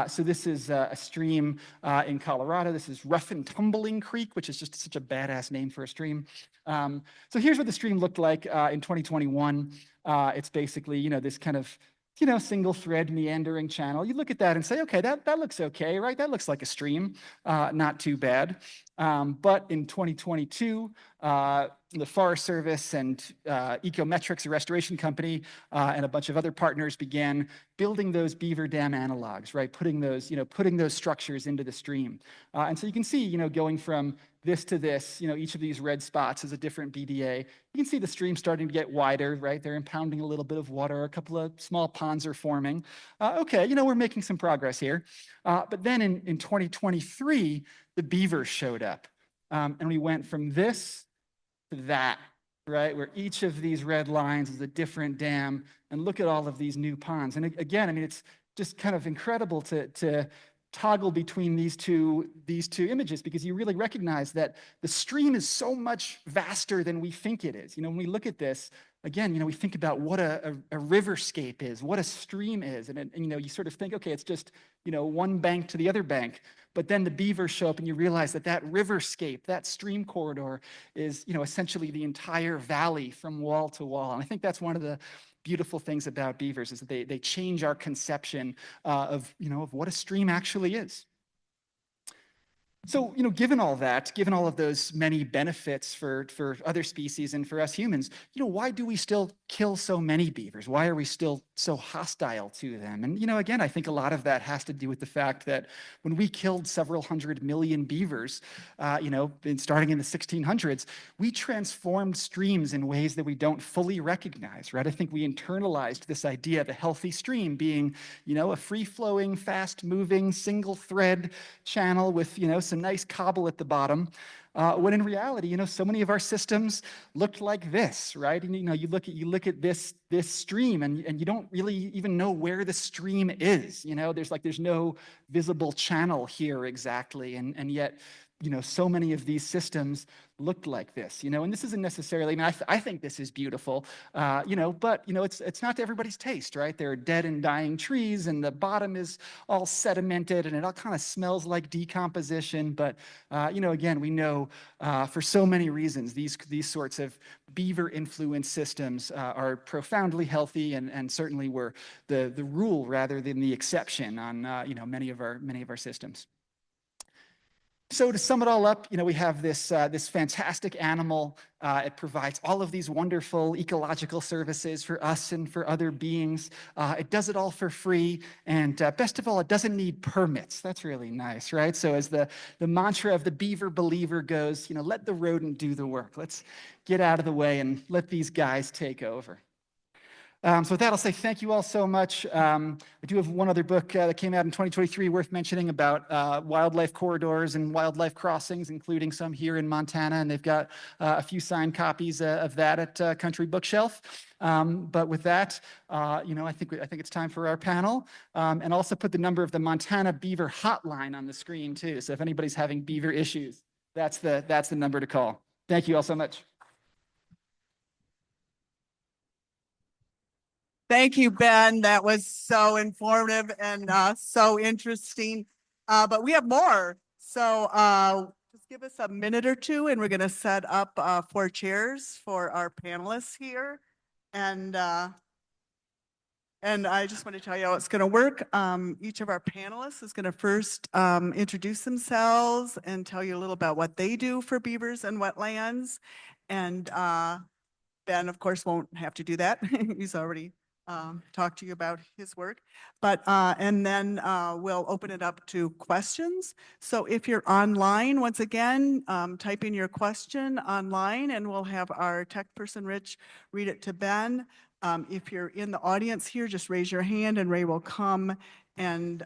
So this is a stream in Colorado. This is Rough and Tumbling Creek, which is just such a badass name for a stream. So here's what the stream looked like in 2021. It's basically, you know, this kind of, you know, single thread meandering channel. You look at that and say, okay, that looks okay, right? That looks like a stream, not too bad. But in 2022, the Forest Service and Ecometrics, a restoration company, and a bunch of other partners began building those beaver dam analogs, right? Putting those structures into the stream. And so you can see, you know, going from this to this, you know, each of these red spots is a different BDA. You can see the stream starting to get wider, right? They're impounding a little bit of water. A couple of small ponds are forming. Okay, you know, we're making some progress here. But then in 2023, the beavers showed up. And we went from this to that, right? Where each of these red lines is a different dam. And look at all of these new ponds. And again, I mean, it's just kind of incredible to toggle between these two images, because you really recognize that the stream is so much vaster than we think it is. You know, when we look at this, again, you know, we think about what a riverscape is, what a stream is, and you know, you sort of think, okay, it's just, you know, one bank to the other bank. But then the beavers show up and you realize that that riverscape, that stream corridor is, you know, essentially the entire valley from wall to wall. And I think that's one of the beautiful things about beavers, is that they change our conception of, you know, of what a stream actually is. So, you know, given all that, given all of those many benefits for other species and for us humans, you know, why do we still kill so many beavers? Why are we still so hostile to them? And, you know, again, I think a lot of that has to do with the fact that when we killed several 100 million beavers, you know, starting in the 1600s, we transformed streams in ways that we don't fully recognize, right? I think we internalized this idea of a healthy stream being, you know, a free-flowing, fast-moving, single-thread channel with, you know, some nice cobble at the bottom, when in reality, you know, so many of our systems looked like this, right? And you know, you look at this stream, and you don't really even know where the stream is. You know, there's no visible channel here exactly, and yet, you know, so many of these systems looked like this, you know, and this isn't necessarily, I mean, I think this is beautiful, you know, but, you know, it's not to everybody's taste, right? There are dead and dying trees, and the bottom is all sedimented, and it all kind of smells like decomposition. But, you know, again, we know for so many reasons, these sorts of beaver-influenced systems are profoundly healthy, and certainly were the rule rather than the exception on, you know, many of our systems. So to sum it all up, you know, we have this fantastic animal. It provides all of these wonderful ecological services for us and for other beings. It does it all for free, and best of all, it doesn't need permits. That's really nice, right? So as the mantra of the Beaver Believer goes, you know, let the rodent do the work. Let's get out of the way and let these guys take over. So with that, I'll say thank you all so much. I do have one other book that came out in 2023 worth mentioning about wildlife corridors and wildlife crossings, including some here in Montana, and they've got a few signed copies of that at Country Bookshelf. But with that, you know, I think it's time for our panel, and also put the number of the Montana Beaver Hotline on the screen too. So if anybody's having beaver issues, that's the number to call. Thank you all so much. Thank you, Ben. That was so informative and so interesting. But we have more. So just give us a minute or two, and we're going to set up 4 chairs for our panelists here. And I just want to tell you how it's going to work. Each of our panelists is going to first introduce themselves and tell you a little about what they do for beavers and wetlands. And Ben, of course, won't have to do that. He's already talk to you about his work, but and then we'll open it up to questions. So if you're online, once again, type in your question online, and we'll have our tech person, Rich, read it to Ben. If you're in the audience here, just raise your hand and Ray will come and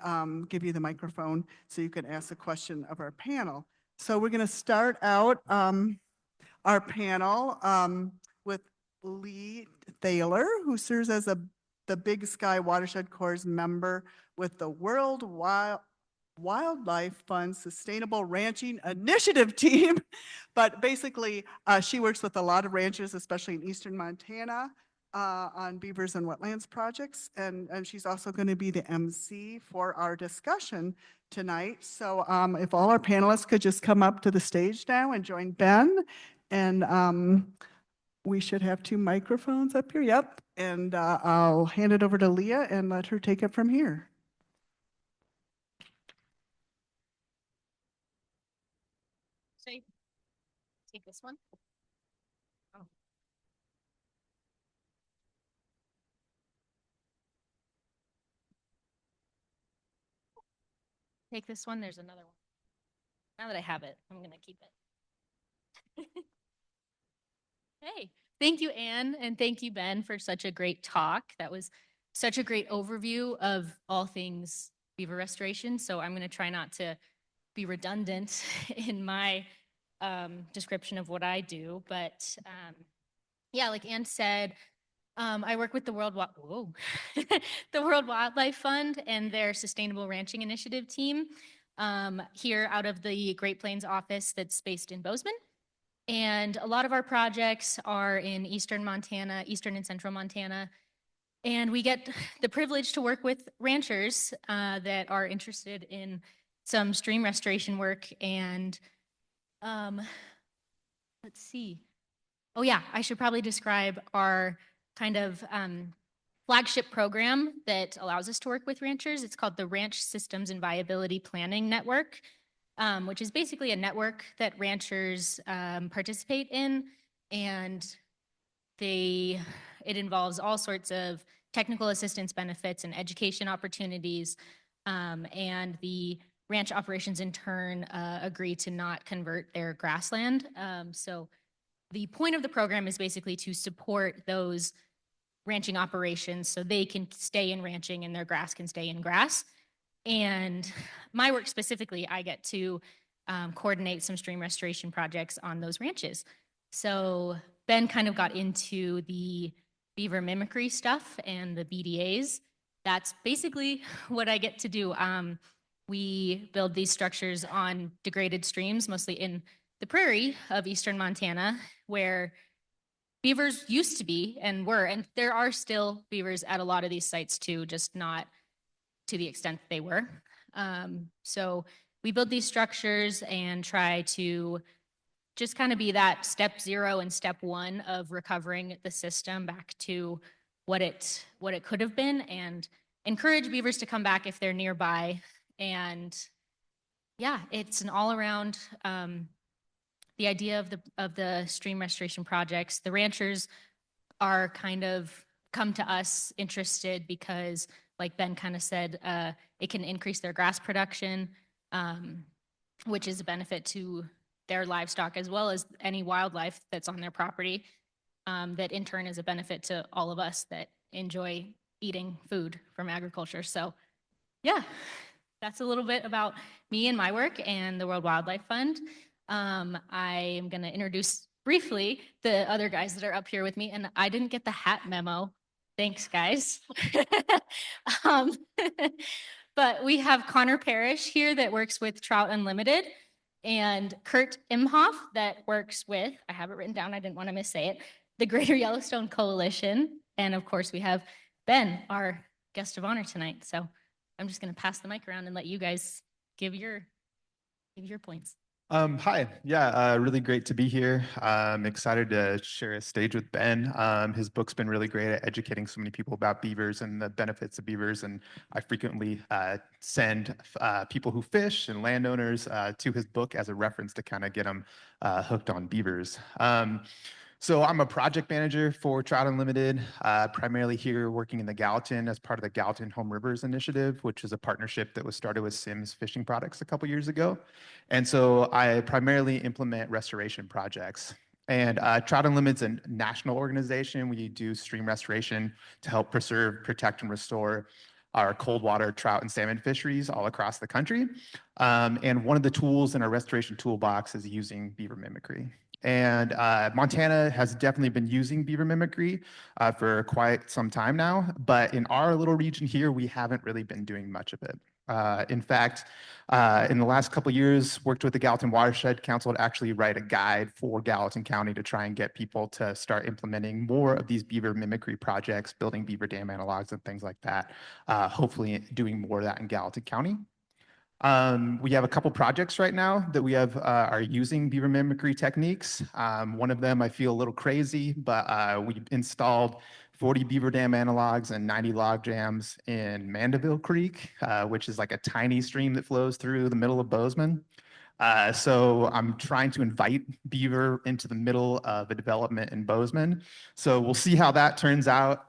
give you the microphone so you can ask a question of our panel. So we're going to start out our panel with Leah Thayer, who serves as the Big Sky Watershed Corps member with the World Wildlife Fund Sustainable Ranching Initiative team. But basically, she works with a lot of ranchers, especially in eastern Montana. on beavers and wetlands projects, and she's also going to be the MC for our discussion tonight. So if all our panelists could just come up to the stage now and join Ben, and we should have 2 microphones up here. Yep, and I'll hand it over to Leah and let her take it from here. So you take this one. Oh. Take this one. There's another one. Now that I have it, I'm going to keep it. Hey, thank you, Anne, and thank you, Ben, for such a great talk. That was such a great overview of all things beaver restoration. So I'm going to try not to be redundant in my description of what I do. But yeah, like Anne said, I work with the the World Wildlife Fund and their Sustainable Ranching Initiative team here out of the Great Plains office that's based in Bozeman. And a lot of our projects are in eastern Montana, eastern and central Montana. And we get the privilege to work with ranchers that are interested in some stream restoration work. And let's see. Oh yeah, I should probably describe our kind of flagship program that allows us to work with ranchers. It's called the Ranch Systems and Viability Planning Network, which is basically a network that ranchers participate in, and it involves all sorts of technical assistance benefits and education opportunities, and the ranch operations in turn agree to not convert their grassland. So the point of the program is basically to support those ranching operations so they can stay in ranching and their grass can stay in grass. And my work specifically, I get to coordinate some stream restoration projects on those ranches. So Ben kind of got into the beaver mimicry stuff and the BDAs. That's basically what I get to do. We build these structures on degraded streams, mostly in the prairie of eastern Montana, where beavers used to be and were, and there are still beavers at a lot of these sites too, just not to the extent that they were. So we build these structures and try to just kind of be that step 0 and step 1 of recovering the system back to what it could have been, and encourage beavers to come back if they're nearby. And yeah, it's an all around the idea of the stream restoration projects. The ranchers are kind of come to us interested because, like Ben kind of said, it can increase their grass production, which is a benefit to their livestock as well as any wildlife that's on their property. That in turn is a benefit to all of us that enjoy eating food from agriculture. So yeah, that's a little bit about me and my work and the World Wildlife Fund. I am going to introduce briefly the other guys that are up here with me, and I didn't get the hat memo. Thanks, guys. But we have Connor Parrish here that works with Trout Unlimited, and Kurt Imhoff that works with, I have it written down, I didn't want to missay it, the Greater Yellowstone Coalition. And of course, we have Ben, our guest of honor tonight. So I'm just going to pass the mic around and let you guys give your points. Hi, yeah, really great to be here. I'm excited to share a stage with Ben. His book's been really great at educating so many people about beavers and the benefits of beavers, and I frequently send people who fish and landowners to his book as a reference to kind of get them hooked on beavers. So I'm a project manager for Trout Unlimited, primarily here working in the Gallatin as part of the Gallatin Home Rivers Initiative, which is a partnership that was started with Sims Fishing Products a couple years ago. And so I primarily implement restoration projects. And Trout Unlimited's a national organization. We do stream restoration to help preserve, protect, and restore our cold water trout and salmon fisheries all across the country. And one of the tools in our restoration toolbox is using beaver mimicry. And Montana has definitely been using beaver mimicry for quite some time now, but in our little region here, we haven't really been doing much of it. In fact, in the last couple of years, worked with the Gallatin Watershed Council to actually write a guide for Gallatin County to try and get people to start implementing more of these beaver mimicry projects, building beaver dam analogs and things like that. Hopefully doing more of that in Gallatin County. We have a couple projects right now that we have are using beaver mimicry techniques. One of them I feel a little crazy, but we installed 40 beaver dam analogs and 90 log jams in Mandeville Creek, which is like a tiny stream that flows through the middle of Bozeman. So I'm trying to invite beaver into the middle of a development in Bozeman. So we'll see how that turns out.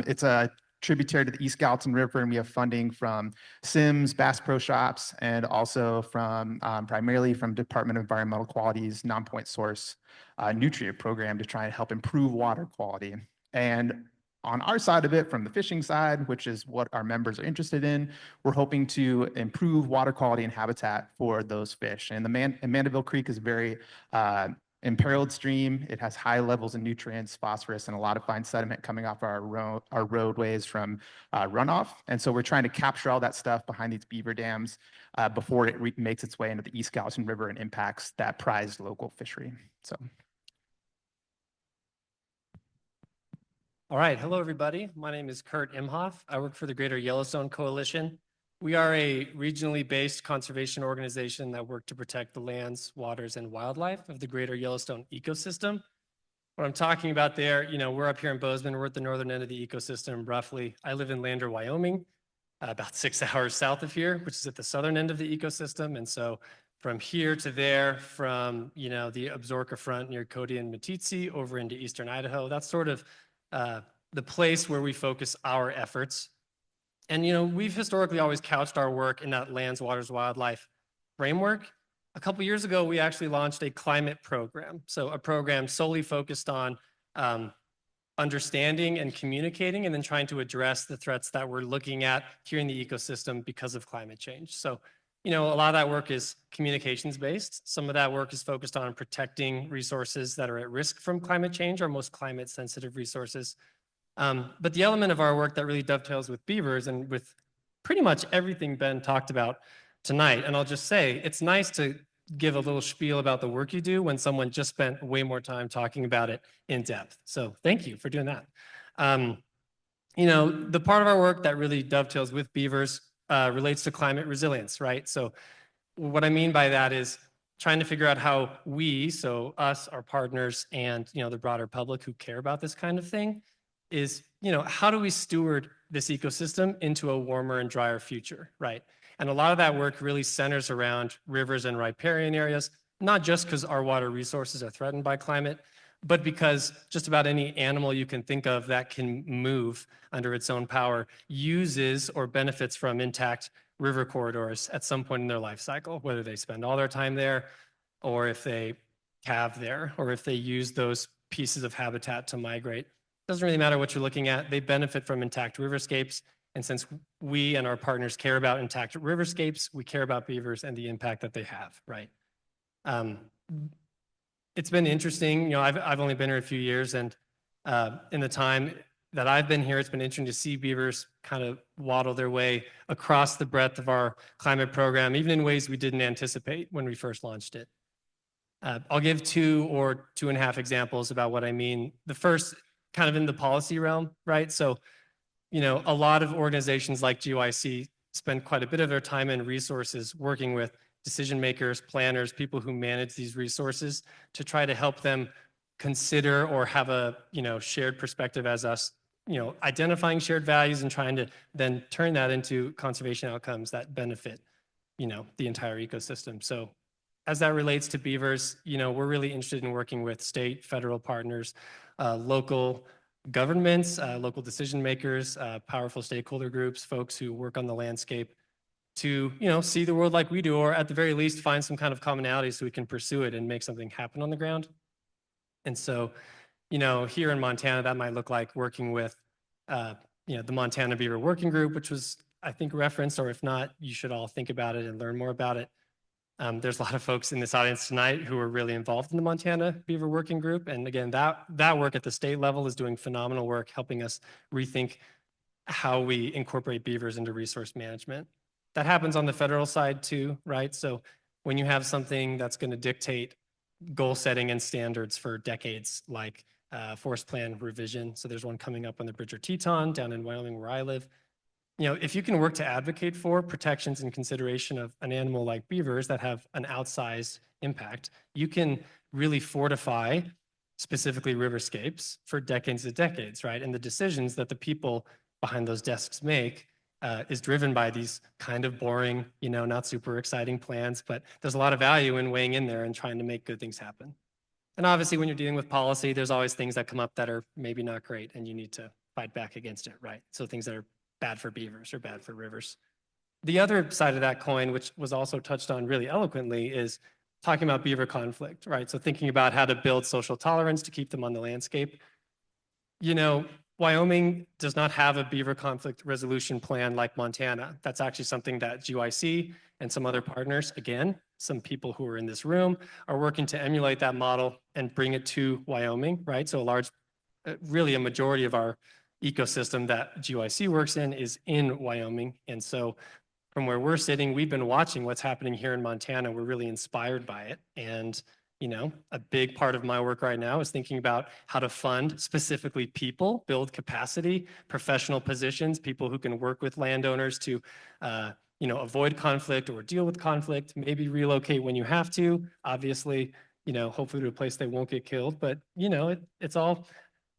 It's a tributary to the East Gallatin River, and we have funding from Sims, Bass Pro Shops, and also from primarily from Department of Environmental Quality's non-point source nutrient program to try and help improve water quality. And on our side of it, from the fishing side, which is what our members are interested in, we're hoping to improve water quality and habitat for those fish. And Mandeville Creek is very imperiled stream. It has high levels of nutrients, phosphorus, and a lot of fine sediment coming off our roadways from runoff. And so we're trying to capture all that stuff behind these beaver dams before it makes its way into the East Gallatin River and impacts that prized local fishery. So. All right, hello everybody. My name is Kurt Imhoff. I work for the Greater Yellowstone Coalition. We are a regionally based conservation organization that work to protect the lands, waters, and wildlife of the Greater Yellowstone ecosystem. What I'm talking about there, we're up here in Bozeman. We're at the northern end of the ecosystem, roughly. I live in Lander, Wyoming, about 6 hours south of here, which is at the southern end of the ecosystem. And so from here to there, from the Absaroka Front near Cody and Meeteetse over into eastern Idaho, that's sort of the place where we focus our efforts. And, we've historically always couched our work in that lands, waters, wildlife framework. A couple years ago, we actually launched a climate program. So a program solely focused on understanding and communicating and then trying to address the threats that we're looking at here in the ecosystem because of climate change. So, a lot of that work is communications based. Some of that work is focused on protecting resources that are at risk from climate change, our most climate sensitive resources. But the element of our work that really dovetails with beavers and with pretty much everything Ben talked about tonight, and I'll just say, it's nice to give a little spiel about the work you do when someone just spent way more time talking about it in depth. So thank you for doing that. The part of our work that really dovetails with beavers relates to climate resilience, right? So what I mean by that is trying to figure out how we, so us, our partners, and the broader public who care about this kind of thing, is how do we steward this ecosystem into a warmer and drier future, right? And a lot of that work really centers around rivers and riparian areas, not just because our water resources are threatened by climate, but because just about any animal you can think of that can move under its own power uses or benefits from intact river corridors at some point in their life cycle, whether they spend all their time there or if they calve there or if they use those pieces of habitat to migrate. Doesn't really matter what you're looking at. They benefit from intact riverscapes. And since we and our partners care about intact riverscapes, we care about beavers and the impact that they have, right? It's been interesting. I've only been here a few years, and in the time that I've been here, it's been interesting to see beavers kind of waddle their way across the breadth of our climate program, even in ways we didn't anticipate when we first launched it. I'll give 2 or 2.5 examples about what I mean. The first, kind of in the policy realm, right? So, a lot of organizations like GYC spend quite a bit of their time and resources working with decision makers, planners, people who manage these resources to try to help them consider or have a, shared perspective as us, identifying shared values and trying to then turn that into conservation outcomes that benefit, the entire ecosystem. So as that relates to beavers, we're really interested in working with state, federal partners, local governments, local decision makers, powerful stakeholder groups, folks who work on the landscape to, see the world like we do, or at the very least find some kind of commonality so we can pursue it and make something happen on the ground. And so, here in Montana, that might look like working with, the Montana Beaver Working Group, which was, I think, referenced, or if not, you should all think about it and learn more about it. There's a lot of folks in this audience tonight who are really involved in the Montana Beaver Working Group. And again, that work at the state level is doing phenomenal work, helping us rethink how we incorporate beavers into resource management. That happens on the federal side too, right? So when you have something that's going to dictate goal setting and standards for decades, like forest plan revision. So there's one coming up on the Bridger Teton down in Wyoming where I live. You know, if you can work to advocate for protections and consideration of an animal like beavers that have an outsized impact, you can really fortify specifically riverscapes for decades and decades, right? And the decisions that the people behind those desks make is driven by these kind of boring, you know, not super exciting plans, but there's a lot of value in weighing in there and trying to make good things happen. And obviously, when you're dealing with policy, there's always things that come up that are maybe not great, and you need to fight back against it, right? So things that are bad for beavers or bad for rivers. The other side of that coin, which was also touched on really eloquently, is talking about beaver conflict, right? So thinking about how to build social tolerance to keep them on the landscape. You know, Wyoming does not have a beaver conflict resolution plan like Montana. That's actually something that GYC and some other partners, again, some people who are in this room, are working to emulate that model and bring it to Wyoming, right? So a large, really a majority of our ecosystem that GYC works in is in Wyoming. And so from where we're sitting, we've been watching what's happening here in Montana. We're really inspired by it. And, you know, a big part of my work right now is thinking about how to fund specifically people, build capacity, professional positions, people who can work with landowners to, you know, avoid conflict or deal with conflict, maybe relocate when you have to, obviously, you know, hopefully to a place they won't get killed. But, you know, it's all,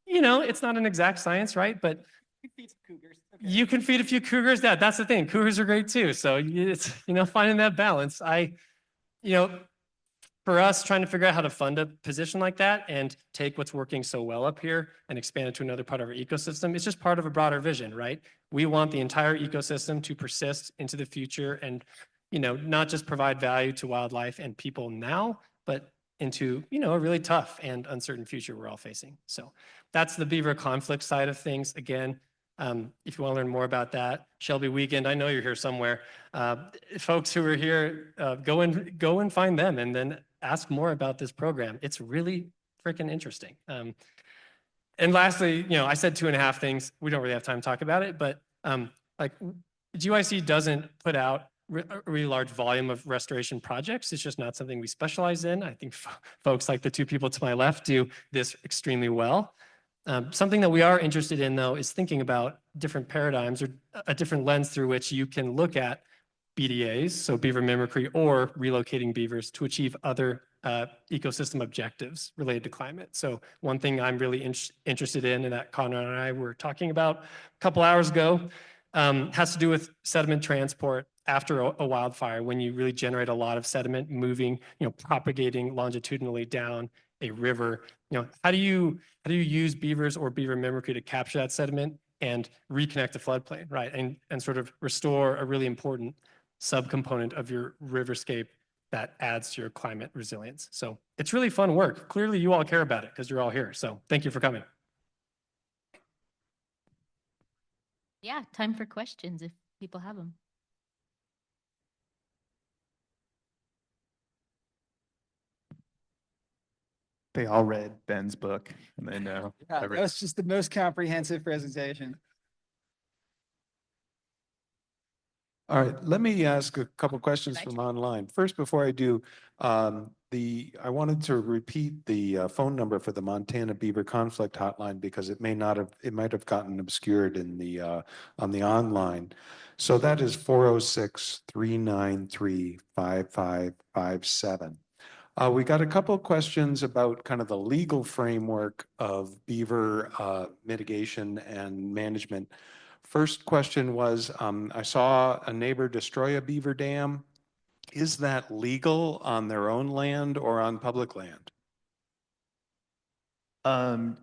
you know, it's not an exact science, right? But You feed some cougars. Okay. you can feed a few cougars. That's the thing. Cougars are great too. So it's, you know, finding that balance. You know, for us trying to figure out how to fund a position like that and take what's working so well up here and expand it to another part of our ecosystem, it's just part of a broader vision, right? We want the entire ecosystem to persist into the future and, you know, not just provide value to wildlife and people now, but into, you know, a really tough and uncertain future we're all facing. So that's the beaver conflict side of things. Again, if you want to learn more about that, Shelby Weekend, I know you're here somewhere. Folks who are here, go and find them and then ask more about this program. It's really freaking interesting. And lastly, you know, I said 2.5 things. We don't really have time to talk about it, but like GYC doesn't put out a really large volume of restoration projects. It's just not something we specialize in. I think folks like the two people to my left do this extremely well. Something that we are interested in, though, is thinking about different paradigms or a different lens through which you can look at BDAs, so beaver mimicry, or relocating beavers to achieve other ecosystem objectives related to climate. So one thing I'm really interested in, and that Connor and I were talking about a couple hours ago, has to do with sediment transport after a wildfire, when you really generate a lot of sediment moving, you know, propagating longitudinally down a river. You know, how do you use beavers or beaver mimicry to capture that sediment and reconnect the floodplain, right? And sort of restore a really important subcomponent of your riverscape that adds to your climate resilience. So it's really fun work. Clearly you all care about it because you're all here. So thank you for coming. Yeah, time for questions if people have them. They all read Ben's book and they know. Yeah, that was just the most comprehensive presentation. All right, let me ask a couple questions Right. from online. First, before I do, I wanted to repeat the phone number for the Montana Beaver Conflict Hotline because it might have gotten obscured in the on the online. So that is 406-393-5557. We got a couple of questions about kind of the legal framework of beaver mitigation and management. First question was, I saw a neighbor destroy a beaver dam. Is that legal on their own land or on public land?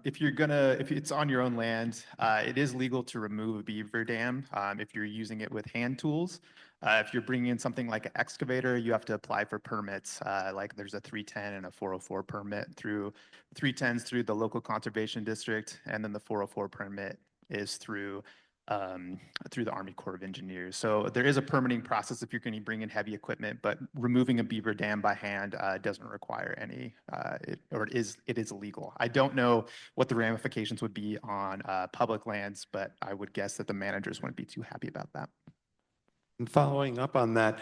If it's on your own land, it is legal to remove a beaver dam if you're using it with hand tools. If you're bringing in something like an excavator, you have to apply for permits. Like there's a 310 and a 404 permit. Through 310s through the local conservation district, and then the 404 permit is through the Army Corps of Engineers. So there is a permitting process if you're going to bring in heavy equipment, but removing a beaver dam by hand doesn't require any, it is illegal. I don't know what the ramifications would be on public lands, but I would guess that the managers wouldn't be too happy about that. And following up on that,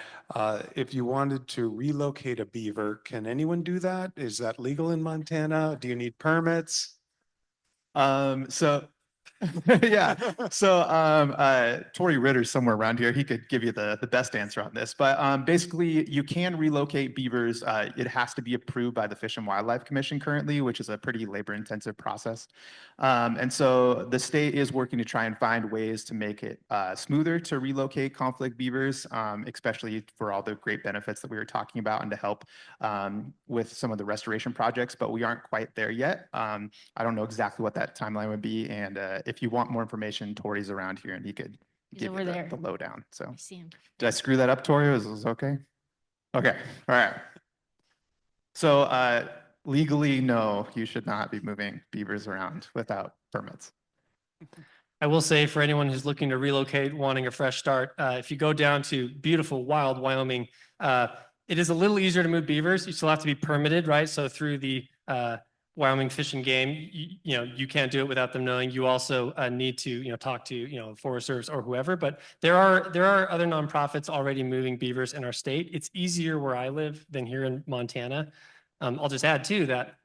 if you wanted to relocate a beaver, can anyone do that? Is that legal in Montana? Do you need permits? So yeah. So Tori Ritter's somewhere around here. He could give you the best answer on this. But basically, you can relocate beavers. It has to be approved by the Fish and Wildlife Commission currently, which is a pretty labor-intensive process. And so the state is working to try and find ways to make it smoother to relocate conflict beavers, especially for all the great benefits that we were talking about and to help with some of the restoration projects. But we aren't quite there yet. I don't know exactly what that timeline would be. And if you want more information, Tori's around here and he could give you the lowdown. So I see him. did I screw that up, Tori? Was this okay? Okay. All right. So legally, no, you should not be moving beavers around without permits. I will say for anyone who's looking to relocate, wanting a fresh start, if you go down to beautiful, wild Wyoming, it is a little easier to move beavers. You still have to be permitted, right? So through the Wyoming Fish and Game, you can't do it without them knowing. You also need to, talk to, Forest Service or whoever. But there are other nonprofits already moving beavers in our state. It's easier where I live than here in Montana. I'll just add too that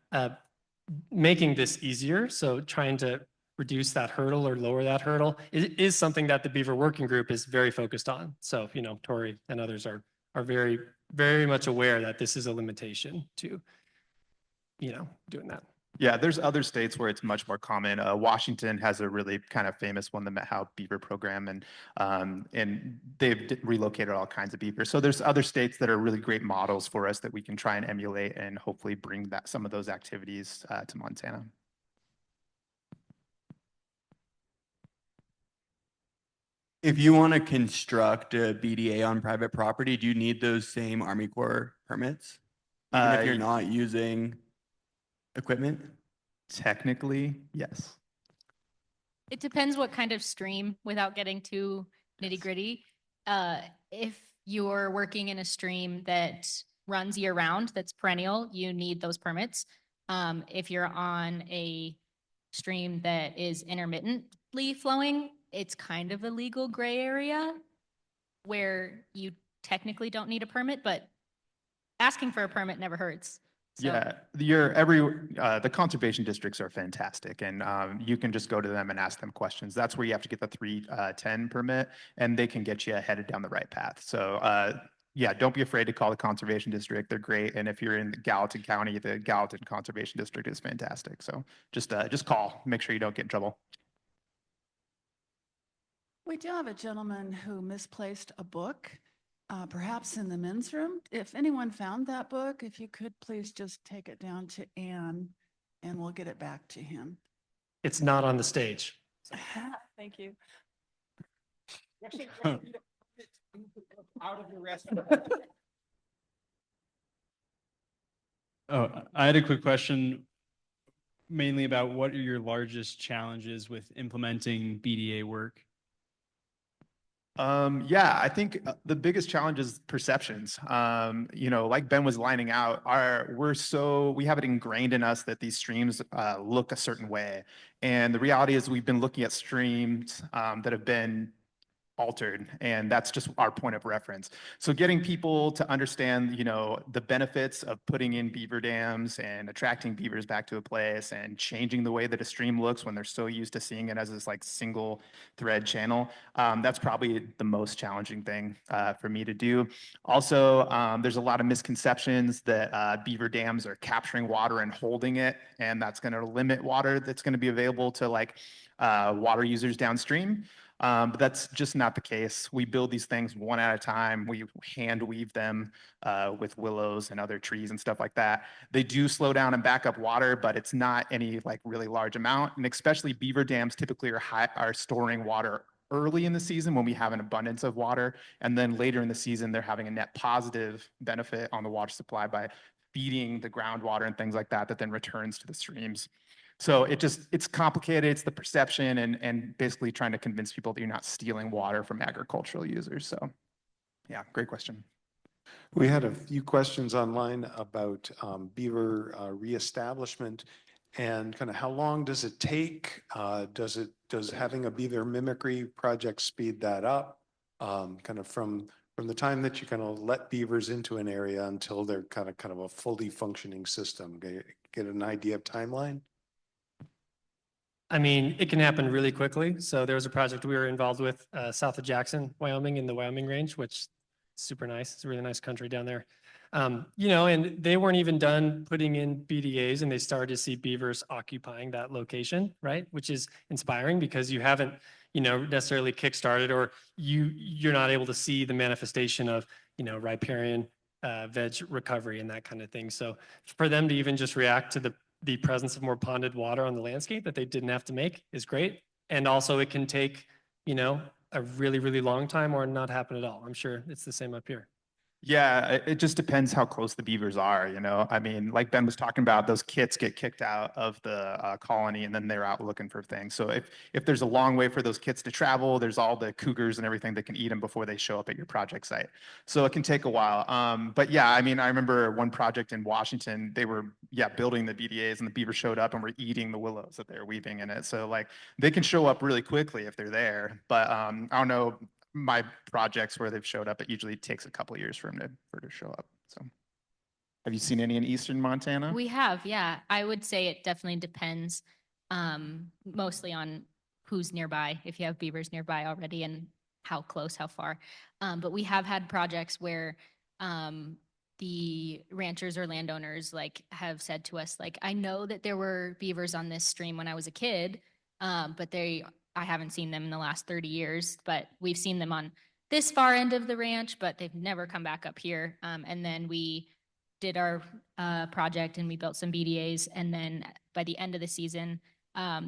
making this easier, so trying to reduce that hurdle or lower that hurdle is something that the Beaver Working Group is very focused on. So, Tori and others are very, very much aware that this is a limitation to, doing that. Yeah, there's other states where it's much more common. Washington has a really kind of famous one, the Met Howe Beaver Program, and they've relocated all kinds of beavers. So there's other states that are really great models for us that we can try and emulate and hopefully bring some of those activities to Montana. If you want to construct a BDA on private property, do you need those same Army Corps permits? Even if you're not using equipment? Technically, yes. It depends what kind of stream, without getting too nitty gritty. If you're working in a stream that runs year round, that's perennial, you need those permits. If you're on a stream that is intermittently flowing, it's kind of a legal gray area where you technically don't need a permit, but asking for a permit never hurts. So. Yeah, the conservation districts are fantastic, and you can just go to them and ask them questions. That's where you have to get the 310 permit, and they can get you headed down the right path. So yeah, don't be afraid to call the conservation district. They're great, and if you're in Gallatin County, the Gallatin Conservation District is fantastic. So just call. Make sure you don't get in trouble. We do have a gentleman who misplaced a book, perhaps in the men's room. If anyone found that book, if you could please just take it down to Anne and we'll get it back to him. It's not on the stage. Thank you. Out of the restaurant. Oh, I had a quick question mainly about what are your largest challenges with implementing BDA work? Yeah, I think the biggest challenge is perceptions. Like Ben was lining out, we have it ingrained in us that these streams look a certain way. And the reality is we've been looking at streams that have been altered, and that's just our point of reference. So getting people to understand, the benefits of putting in beaver dams and attracting beavers back to a place and changing the way that a stream looks when they're so used to seeing it as this like single thread channel, that's probably the most challenging thing for me to do. Also, there's a lot of misconceptions that beaver dams are capturing water and holding it, and that's going to limit water that's going to be available to water users downstream. But that's just not the case. We build these things one at a time. We hand weave them with willows and other trees and stuff like that. They do slow down and back up water, but it's not any really large amount. And especially beaver dams typically are storing water early in the season when we have an abundance of water. And then later in the season, they're having a net positive benefit on the water supply by feeding the groundwater and things like that that then returns to the streams. So it's complicated. It's the perception and basically trying to convince people that you're not stealing water from agricultural users. So yeah, great question. We had a few questions online about beaver reestablishment and kind of how long does it take? Does having a beaver mimicry project speed that up? kind of from the time that you kind of let beavers into an area until they're kind of a fully functioning system? Get an idea of timeline? I mean, it can happen really quickly. So there was a project we were involved with south of Jackson, Wyoming, in the Wyoming range, which is super nice. It's a really nice country down there. You know, and they weren't even done putting in BDAs and they started to see beavers occupying that location, right? Which is inspiring because you haven't, you know, necessarily kickstarted, or you're not able to see the manifestation of, you know, riparian veg recovery and that kind of thing. So for them to even just react to the presence of more ponded water on the landscape that they didn't have to make is great. And also it can take, you know, a really, really long time or not happen at all. I'm sure it's the same up here. Yeah, it just depends how close the beavers are, you know? I mean, like Ben was talking about, those kits get kicked out of the colony and then they're out looking for things. So if there's a long way for those kits to travel, there's all the cougars and everything that can eat them before they show up at your project site. So it can take a while. But yeah, I mean, I remember one project in Washington, they were, building the BDAs and the beavers showed up and were eating the willows that they were weaving in it. So like they can show up really quickly if they're there. But I don't know, my projects where they've showed up, it usually takes a couple of years for it to show up. So have you seen any in eastern Montana? We have, yeah. I would say it definitely depends mostly on who's nearby, if you have beavers nearby already and how close, how far. But we have had projects where the ranchers or landowners like have said to us, like, I know that there were beavers on this stream when I was a kid, but I haven't seen them in the last 30 years, but we've seen them on this far end of the ranch, but they've never come back up here. And then we did our project and we built some BDAs. And then by the end of the season,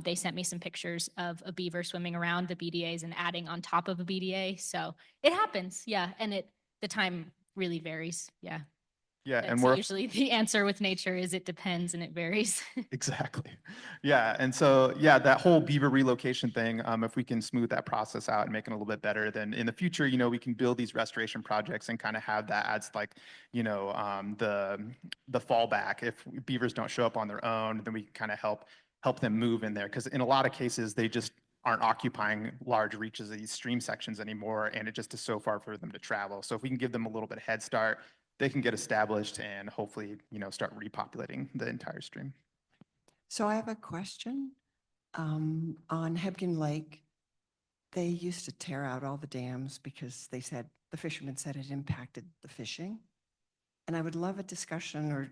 they sent me some pictures of a beaver swimming around the BDAs and adding on top of a BDA. So it happens. Yeah. And the time really varies. Yeah. Yeah, That's and we're usually the answer with nature is it depends and it varies. exactly. Yeah, and so yeah, that whole beaver relocation thing, if we can smooth that process out and make it a little bit better, then in the future, you know, we can build these restoration projects and kind of have that as like, you know, the fallback. If beavers don't show up on their own, then we can kind of help them move in there, because in a lot of cases they just aren't occupying large reaches of these stream sections anymore, and it just is so far for them to travel. So if we can give them a little bit of head start, they can get established and hopefully, you know, start repopulating the entire stream. So I have a question. On Hebgen Lake, they used to tear out all the dams because they said, the fishermen said it impacted the fishing. And I would love a discussion, or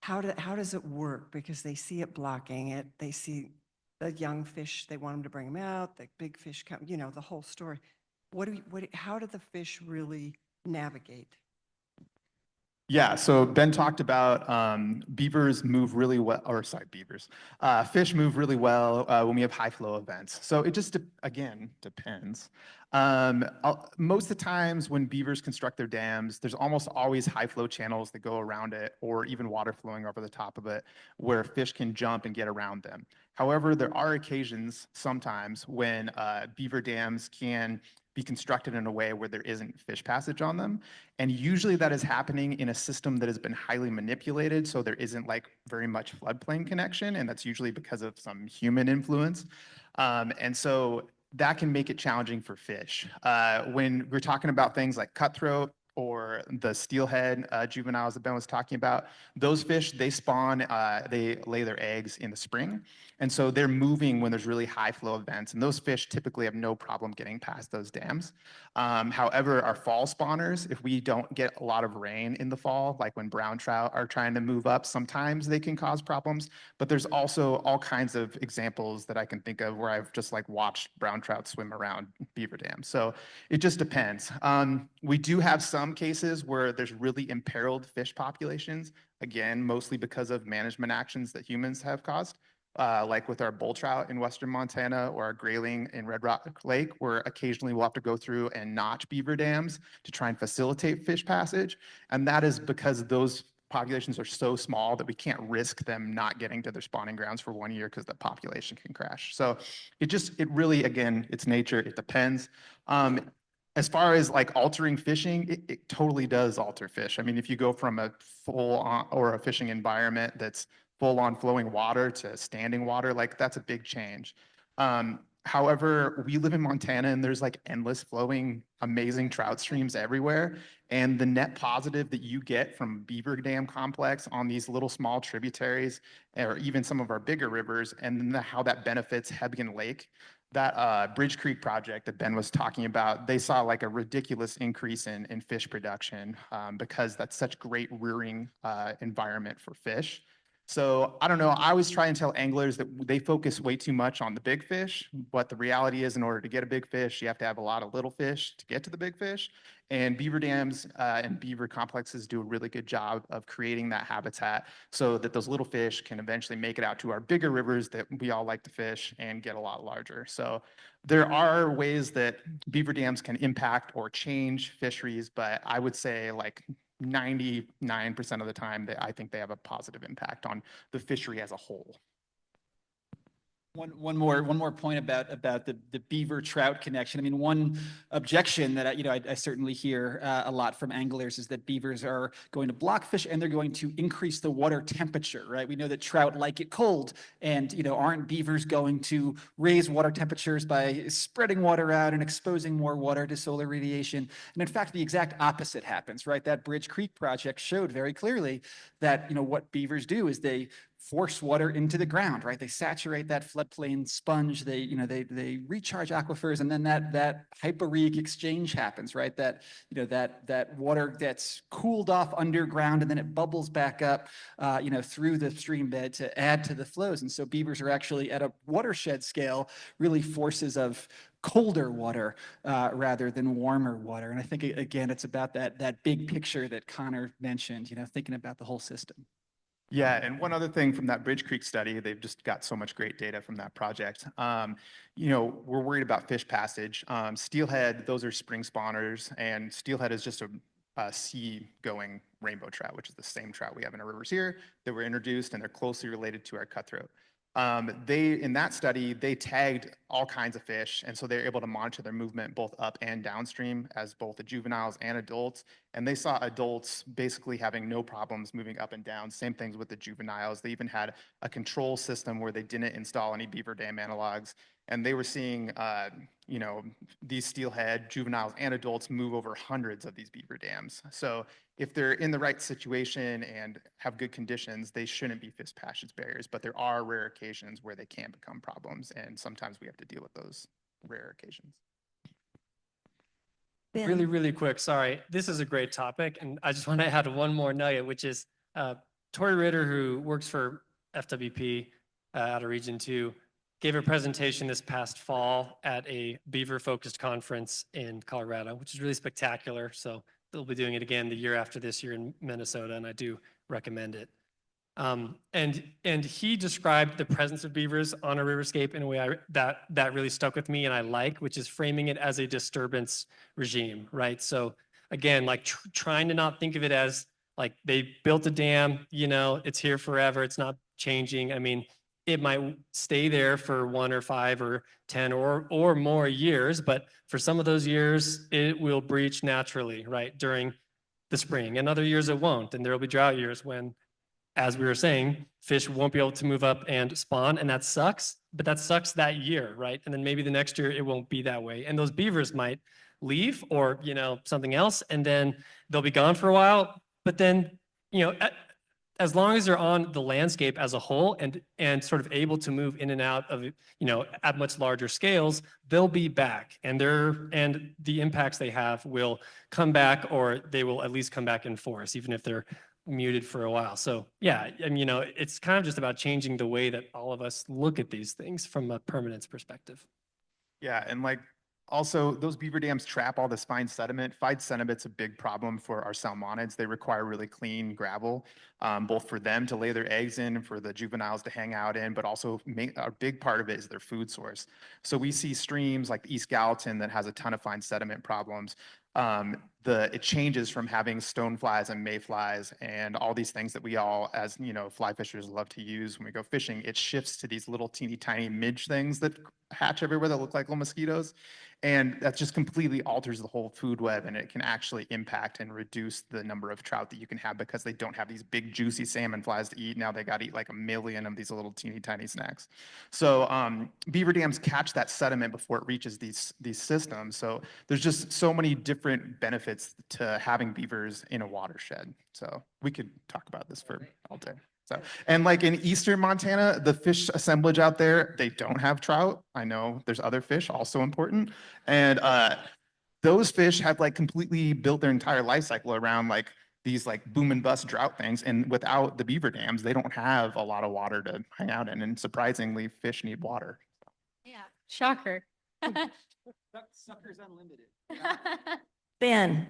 how does it work? Because they see it blocking it. They see the young fish, they want them to bring them out, the big fish come, you know, the whole story. How do the fish really navigate? Yeah, so Ben talked about beavers move really well, or sorry, beavers. Fish move really well when we have high flow events. So it just, again, depends. Most of the times when beavers construct their dams, there's almost always high flow channels that go around it, or even water flowing over the top of it, where fish can jump and get around them. However, there are occasions sometimes when beaver dams can be constructed in a way where there isn't fish passage on them. And usually that is happening in a system that has been highly manipulated, so there isn't like very much floodplain connection, and that's usually because of some human influence. And so that can make it challenging for fish. When we're talking about things like cutthroat or the steelhead juveniles that Ben was talking about, those fish, they spawn, they lay their eggs in the spring. And so they're moving when there's really high flow events, and those fish typically have no problem getting past those dams. However, our fall spawners, if we don't get a lot of rain in the fall, like when brown trout are trying to move up, sometimes they can cause problems. But there's also all kinds of examples that I can think of where I've just like watched brown trout swim around beaver dams. So it just depends. We do have some cases where there's really imperiled fish populations, again, mostly because of management actions that humans have caused. Like with our bull trout in western Montana or our grayling in Red Rock Lake, where occasionally we'll have to go through and notch beaver dams to try and facilitate fish passage. And that is because those populations are so small that we can't risk them not getting to their spawning grounds for 1 year because the population can crash. So it really, again, it's nature, it depends. As far as like altering fishing, it totally does alter fish. I mean, if you go from a full on or a fishing environment that's full on flowing water to standing water, like that's a big change. However, we live in Montana and there's like endless flowing, amazing trout streams everywhere. And the net positive that you get from Beaver Dam complex on these little small tributaries, or even some of our bigger rivers, and then how that benefits Hebgen Lake. That Bridge Creek project that Ben was talking about, they saw like a ridiculous increase in fish production because that's such great rearing environment for fish. So I don't know, I always try and tell anglers that they focus way too much on the big fish, but the reality is in order to get a big fish, you have to have a lot of little fish to get to the big fish. And beaver dams and beaver complexes do a really good job of creating that habitat so that those little fish can eventually make it out to our bigger rivers that we all like to fish and get a lot larger. So there are ways that beaver dams can impact or change fisheries, but I would say like 99% of the time that I think they have a positive impact on the fishery as a whole. One more point about the beaver trout connection. I mean, one objection that I certainly hear a lot from anglers is that beavers are going to block fish and they're going to increase the water temperature, right? We know that trout like it cold, and aren't beavers going to raise water temperatures by spreading water out and exposing more water to solar radiation? And in fact, the exact opposite happens, right? That Bridge Creek project showed very clearly that what beavers do is they force water into the ground, right? They saturate that floodplain sponge. They recharge aquifers, and then that hyporheic exchange happens, right? That water that's cooled off underground, and then it bubbles back up, through the stream bed to add to the flows. And so beavers are actually at a watershed scale really forces of colder water rather than warmer water. And I think again, it's about that big picture that Connor mentioned, thinking about the whole system. Yeah, and one other thing from that Bridge Creek study, they've just got so much great data from that project. We're worried about fish passage. Steelhead, those are spring spawners, and steelhead is just a sea-going rainbow trout, which is the same trout we have in our rivers here that were introduced, and they're closely related to our cutthroat. In that study, they tagged all kinds of fish, and so they're able to monitor their movement both up and downstream as both the juveniles and adults. And they saw adults basically having no problems moving up and down. Same things with the juveniles. They even had a control system where they didn't install any beaver dam analogs, and they were seeing these steelhead juveniles and adults move over hundreds of these beaver dams. So if they're in the right situation and have good conditions, they shouldn't be fish passage barriers, but there are rare occasions where they can become problems, and sometimes we have to deal with those rare occasions. Ben. Really, really quick, sorry. This is a great topic, and I just want to add one more nugget, which is Tori Ritter, who works for FWP out of Region 2, gave a presentation this past fall at a beaver-focused conference in Colorado, which is really spectacular. So they'll be doing it again the year after this year in Minnesota, and I do recommend it. And he described the presence of beavers on a riverscape in a way that really stuck with me and I like, which is framing it as a disturbance regime, right? So again, like trying to not think of it as like they built a dam, it's here forever, it's not changing. I mean, it might stay there for 1 or 5 or 10 or more years, but for some of those years, it will breach naturally, right, during the spring. And other years it won't. And there will be drought years when, as we were saying, fish won't be able to move up and spawn, and that sucks, but that sucks that year, right? And then maybe the next year it won't be that way. And those beavers might leave or, something else, and then they'll be gone for a while. But then, as long as they're on the landscape as a whole and sort of able to move in and out of, at much larger scales, they'll be back, and the impacts they have will come back, or they will at least come back in force, even if they're muted for a while. So yeah, it's kind of just about changing the way that all of us look at these things from a permanence perspective. Yeah, and also, those beaver dams trap all this fine sediment. Fine sediment's a big problem for our salmonids. They require really clean gravel, both for them to lay their eggs in and for the juveniles to hang out in, but also a big part of it is their food source. So we see streams like the East Gallatin that has a ton of fine sediment problems. it changes from having stoneflies and mayflies and all these things that we all, as fly fishers, love to use when we go fishing. It shifts to these little teeny tiny midge things that hatch everywhere that look like little mosquitoes. And that just completely alters the whole food web, and it can actually impact and reduce the number of trout that you can have because they don't have these big juicy salmon flies to eat. Now they got to eat like 1 million of these little teeny tiny snacks. So beaver dams catch that sediment before it reaches these systems. So there's just so many different benefits to having beavers in a watershed. So we could talk about this for all day. So, and like in eastern Montana, the fish assemblage out there, they don't have trout. I know there's other fish also important. And those fish have like completely built their entire life cycle around like these like boom and bust drought things. And without the beaver dams, they don't have a lot of water to hang out in. And surprisingly, fish need water. Yeah, shocker. Suckers Unlimited. Ben,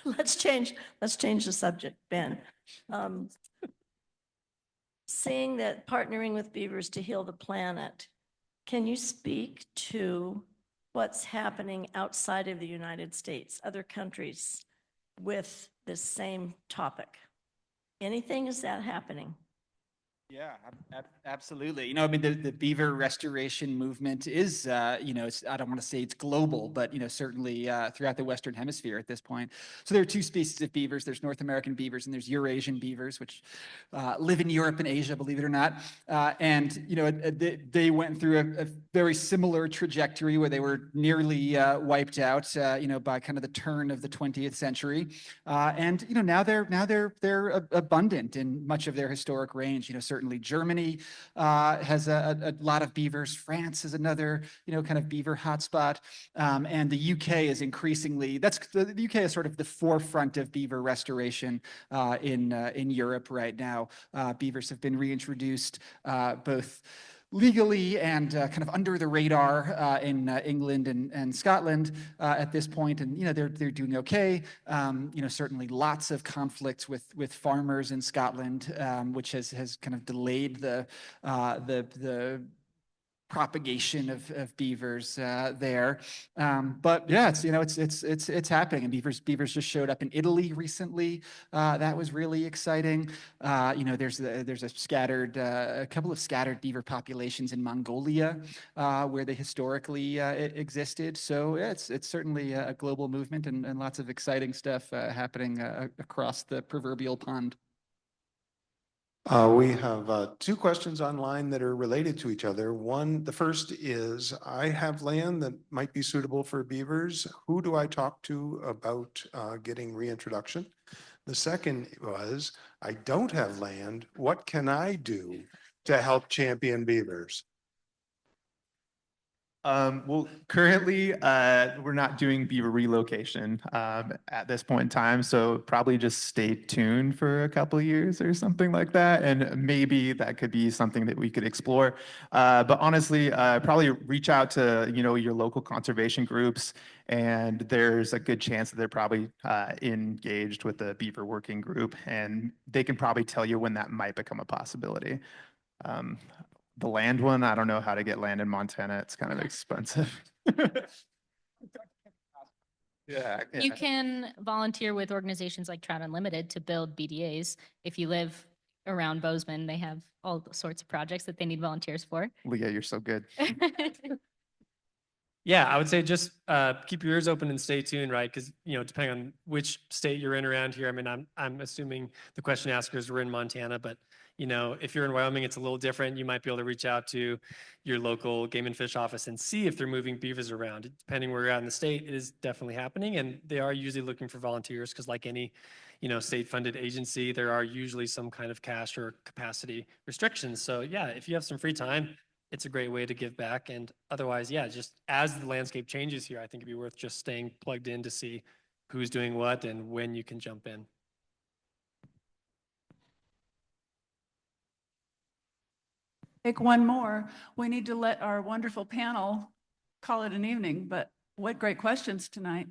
let's change the subject, Ben. Seeing that partnering with beavers to heal the planet, can you speak to what's happening outside of the United States, other countries with this same topic? Anything is that happening? Yeah, absolutely. I mean, the beaver restoration movement is, I don't want to say it's global, but, certainly throughout the Western Hemisphere at this point. So there are two species of beavers. There's North American beavers and there's Eurasian beavers, which live in Europe and Asia, believe it or not. They went through a very similar trajectory where they were nearly wiped out, by kind of the turn of the 20th century. Now they're abundant in much of their historic range. Certainly Germany has a lot of beavers. France is another, kind of beaver hotspot. And the UK is increasingly, the UK is sort of the forefront of beaver restoration in Europe right now. Beavers have been reintroduced both legally and kind of under the radar in England and Scotland at this point, and they're doing okay. Certainly lots of conflicts with farmers in Scotland, which has kind of delayed the propagation of beavers there. But yeah, it's happening. And beavers just showed up in Italy recently. That was really exciting. There's a couple of scattered beaver populations in Mongolia where they historically existed. So yeah, it's certainly a global movement and lots of exciting stuff happening across the proverbial pond. We have two questions online that are related to each other. The first is, I have land that might be suitable for beavers. Who do I talk to about getting reintroduction? The second was, I don't have land. What can I do to help champion beavers? Well, currently, we're not doing beaver relocation at this point in time, so probably just stay tuned for a couple of years or something like that, and maybe that could be something that we could explore. But honestly, probably reach out to your local conservation groups, and there's a good chance that they're probably engaged with the beaver working group, and they can probably tell you when that might become a possibility. The land one, I don't know how to get land in Montana. It's kind of expensive. Yeah. You can volunteer with organizations like Trout Unlimited to build BDAs. If you live around Bozeman, they have all sorts of projects that they need volunteers for. Leah, you're so good. Yeah, I would say just keep your ears open and stay tuned, right? Because depending on which state you're in around here. I mean, I'm assuming the question askers were in Montana, but if you're in Wyoming, it's a little different. You might be able to reach out to your local game and fish office and see if they're moving beavers around. Depending where you're at in the state, it is definitely happening, and they are usually looking for volunteers because, like any state-funded agency, there are usually some kind of cash or capacity restrictions. So yeah, if you have some free time, it's a great way to give back. And otherwise, yeah, just as the landscape changes here, I think it'd be worth just staying plugged in to see who's doing what and when you can jump in. Take one more. We need to let our wonderful panel call it an evening, but what great questions tonight.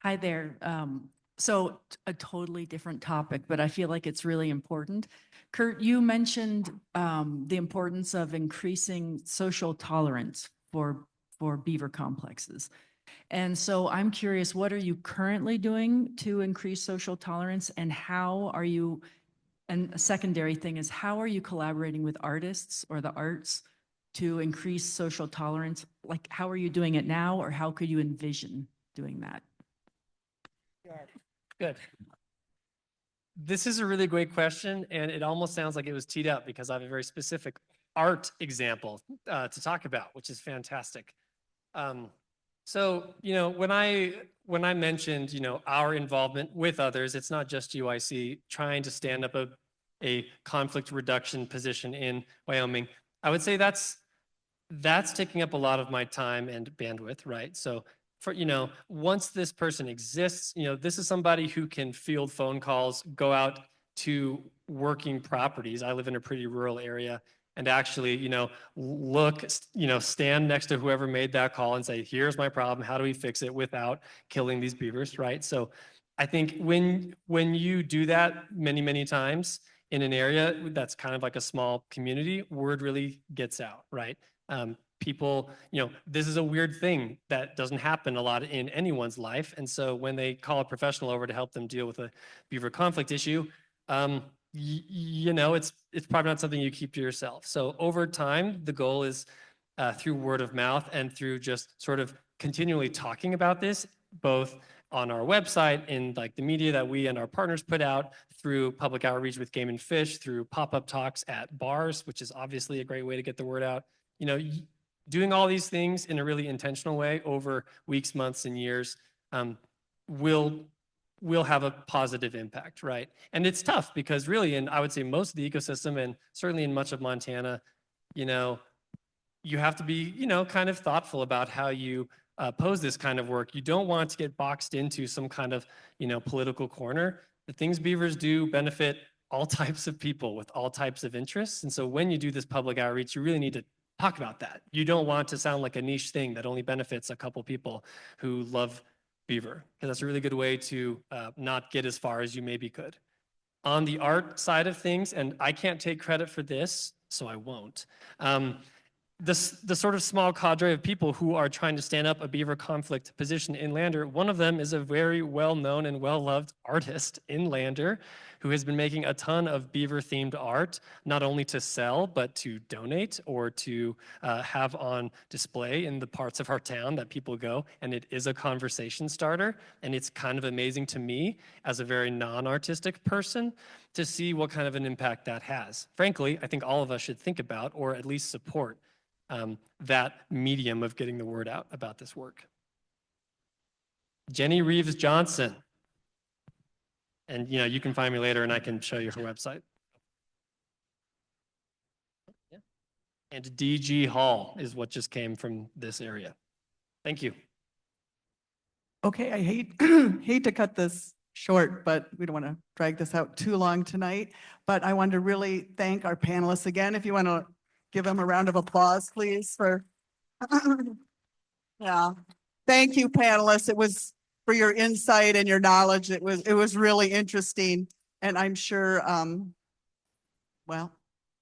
Hi there. So a totally different topic, but I feel like it's really important. Kurt, you mentioned the importance of increasing social tolerance for beaver complexes. And so I'm curious, what are you currently doing to increase social tolerance, and how are you, and a secondary thing is, how are you collaborating with artists or the arts to increase social tolerance? Like, how are you doing it now, or how could you envision doing that? Good. This is a really great question, and it almost sounds like it was teed up because I have a very specific art example to talk about, which is fantastic. So, when I mentioned, our involvement with others, it's not just UIC trying to stand up a conflict reduction position in Wyoming. I would say that's taking up a lot of my time and bandwidth, right? So for, once this person exists, this is somebody who can field phone calls, go out to working properties. I live in a pretty rural area, and actually, look, stand next to whoever made that call and say, here's my problem. How do we fix it without killing these beavers, right? So I think when you do that many, many times in an area that's kind of like a small community, word really gets out, right? People, this is a weird thing that doesn't happen a lot in anyone's life. And so when they call a professional over to help them deal with a beaver conflict issue, it's probably not something you keep to yourself. So over time, the goal is through word of mouth and through just sort of continually talking about this, both on our website, in like the media that we and our partners put out, through public outreach with Game and Fish, through pop-up talks at bars, which is obviously a great way to get the word out. Doing all these things in a really intentional way over weeks, months, and years will have a positive impact, right? And it's tough because really, I would say most of the ecosystem, and certainly in much of Montana, you have to be, kind of thoughtful about how you pose this kind of work. You don't want to get boxed into some kind of, political corner. The things beavers do benefit all types of people with all types of interests. And so when you do this public outreach, you really need to talk about that. You don't want to sound like a niche thing that only benefits a couple people who love beaver, because that's a really good way to not get as far as you maybe could. On the art side of things, and I can't take credit for this, so I won't. The sort of small cadre of people who are trying to stand up a beaver conflict position in Lander, one of them is a very well-known and well-loved artist in Lander who has been making a ton of beaver-themed art, not only to sell, but to donate or to have on display in the parts of our town that people go. And it is a conversation starter. And it's kind of amazing to me as a very non-artistic person to see what kind of an impact that has. Frankly, I think all of us should think about, or at least support, that medium of getting the word out about this work. Jenny Reeves Johnson. And you can find me later and I can show you her website. Yeah. And DG Hall is what just came from this area. Thank you. Okay, I hate to cut this short, but we don't want to drag this out too long tonight. But I want to really thank our panelists again. If you want to give them a round of applause, please, for yeah. Thank you, panelists. It was for your insight and your knowledge. It was really interesting. And I'm sure, well,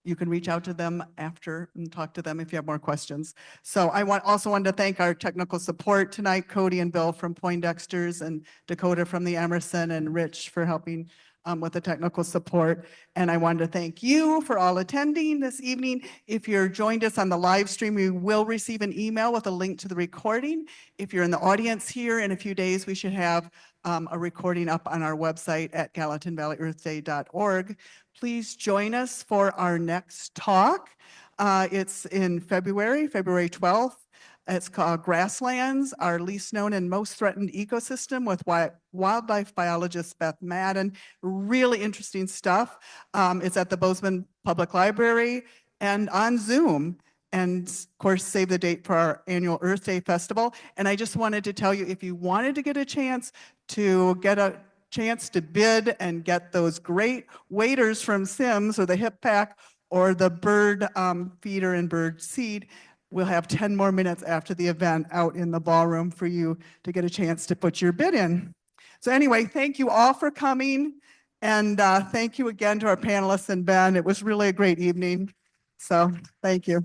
you can reach out to them after and talk to them if you have more questions. So I also wanted to thank our technical support tonight, Cody and Bill from Poindexter's, and Dakota from the Emerson, and Rich for helping with the technical support. And I wanted to thank you for all attending this evening. If you're joined us on the live stream, you will receive an email with a link to the recording. If you're in the audience here, in a few days, we should have a recording up on our website at GallatinValleyEarthDay.org. Please join us for our next talk. It's in February 12th. It's called Grasslands, Our Least Known and Most Threatened Ecosystem, with wildlife biologist Beth Madden. Really interesting stuff. It's at the Bozeman Public Library and on Zoom. And of course, save the date for our annual Earth Day Festival. And I just wanted to tell you, if you wanted to get a chance to bid and get those great waders from Sims, or the hip pack, or the bird feeder and bird seed, we'll have 10 more minutes after the event out in the ballroom for you to get a chance to put your bid in. So anyway, thank you all for coming. And thank you again to our panelists and Ben. It was really a great evening. So thank you.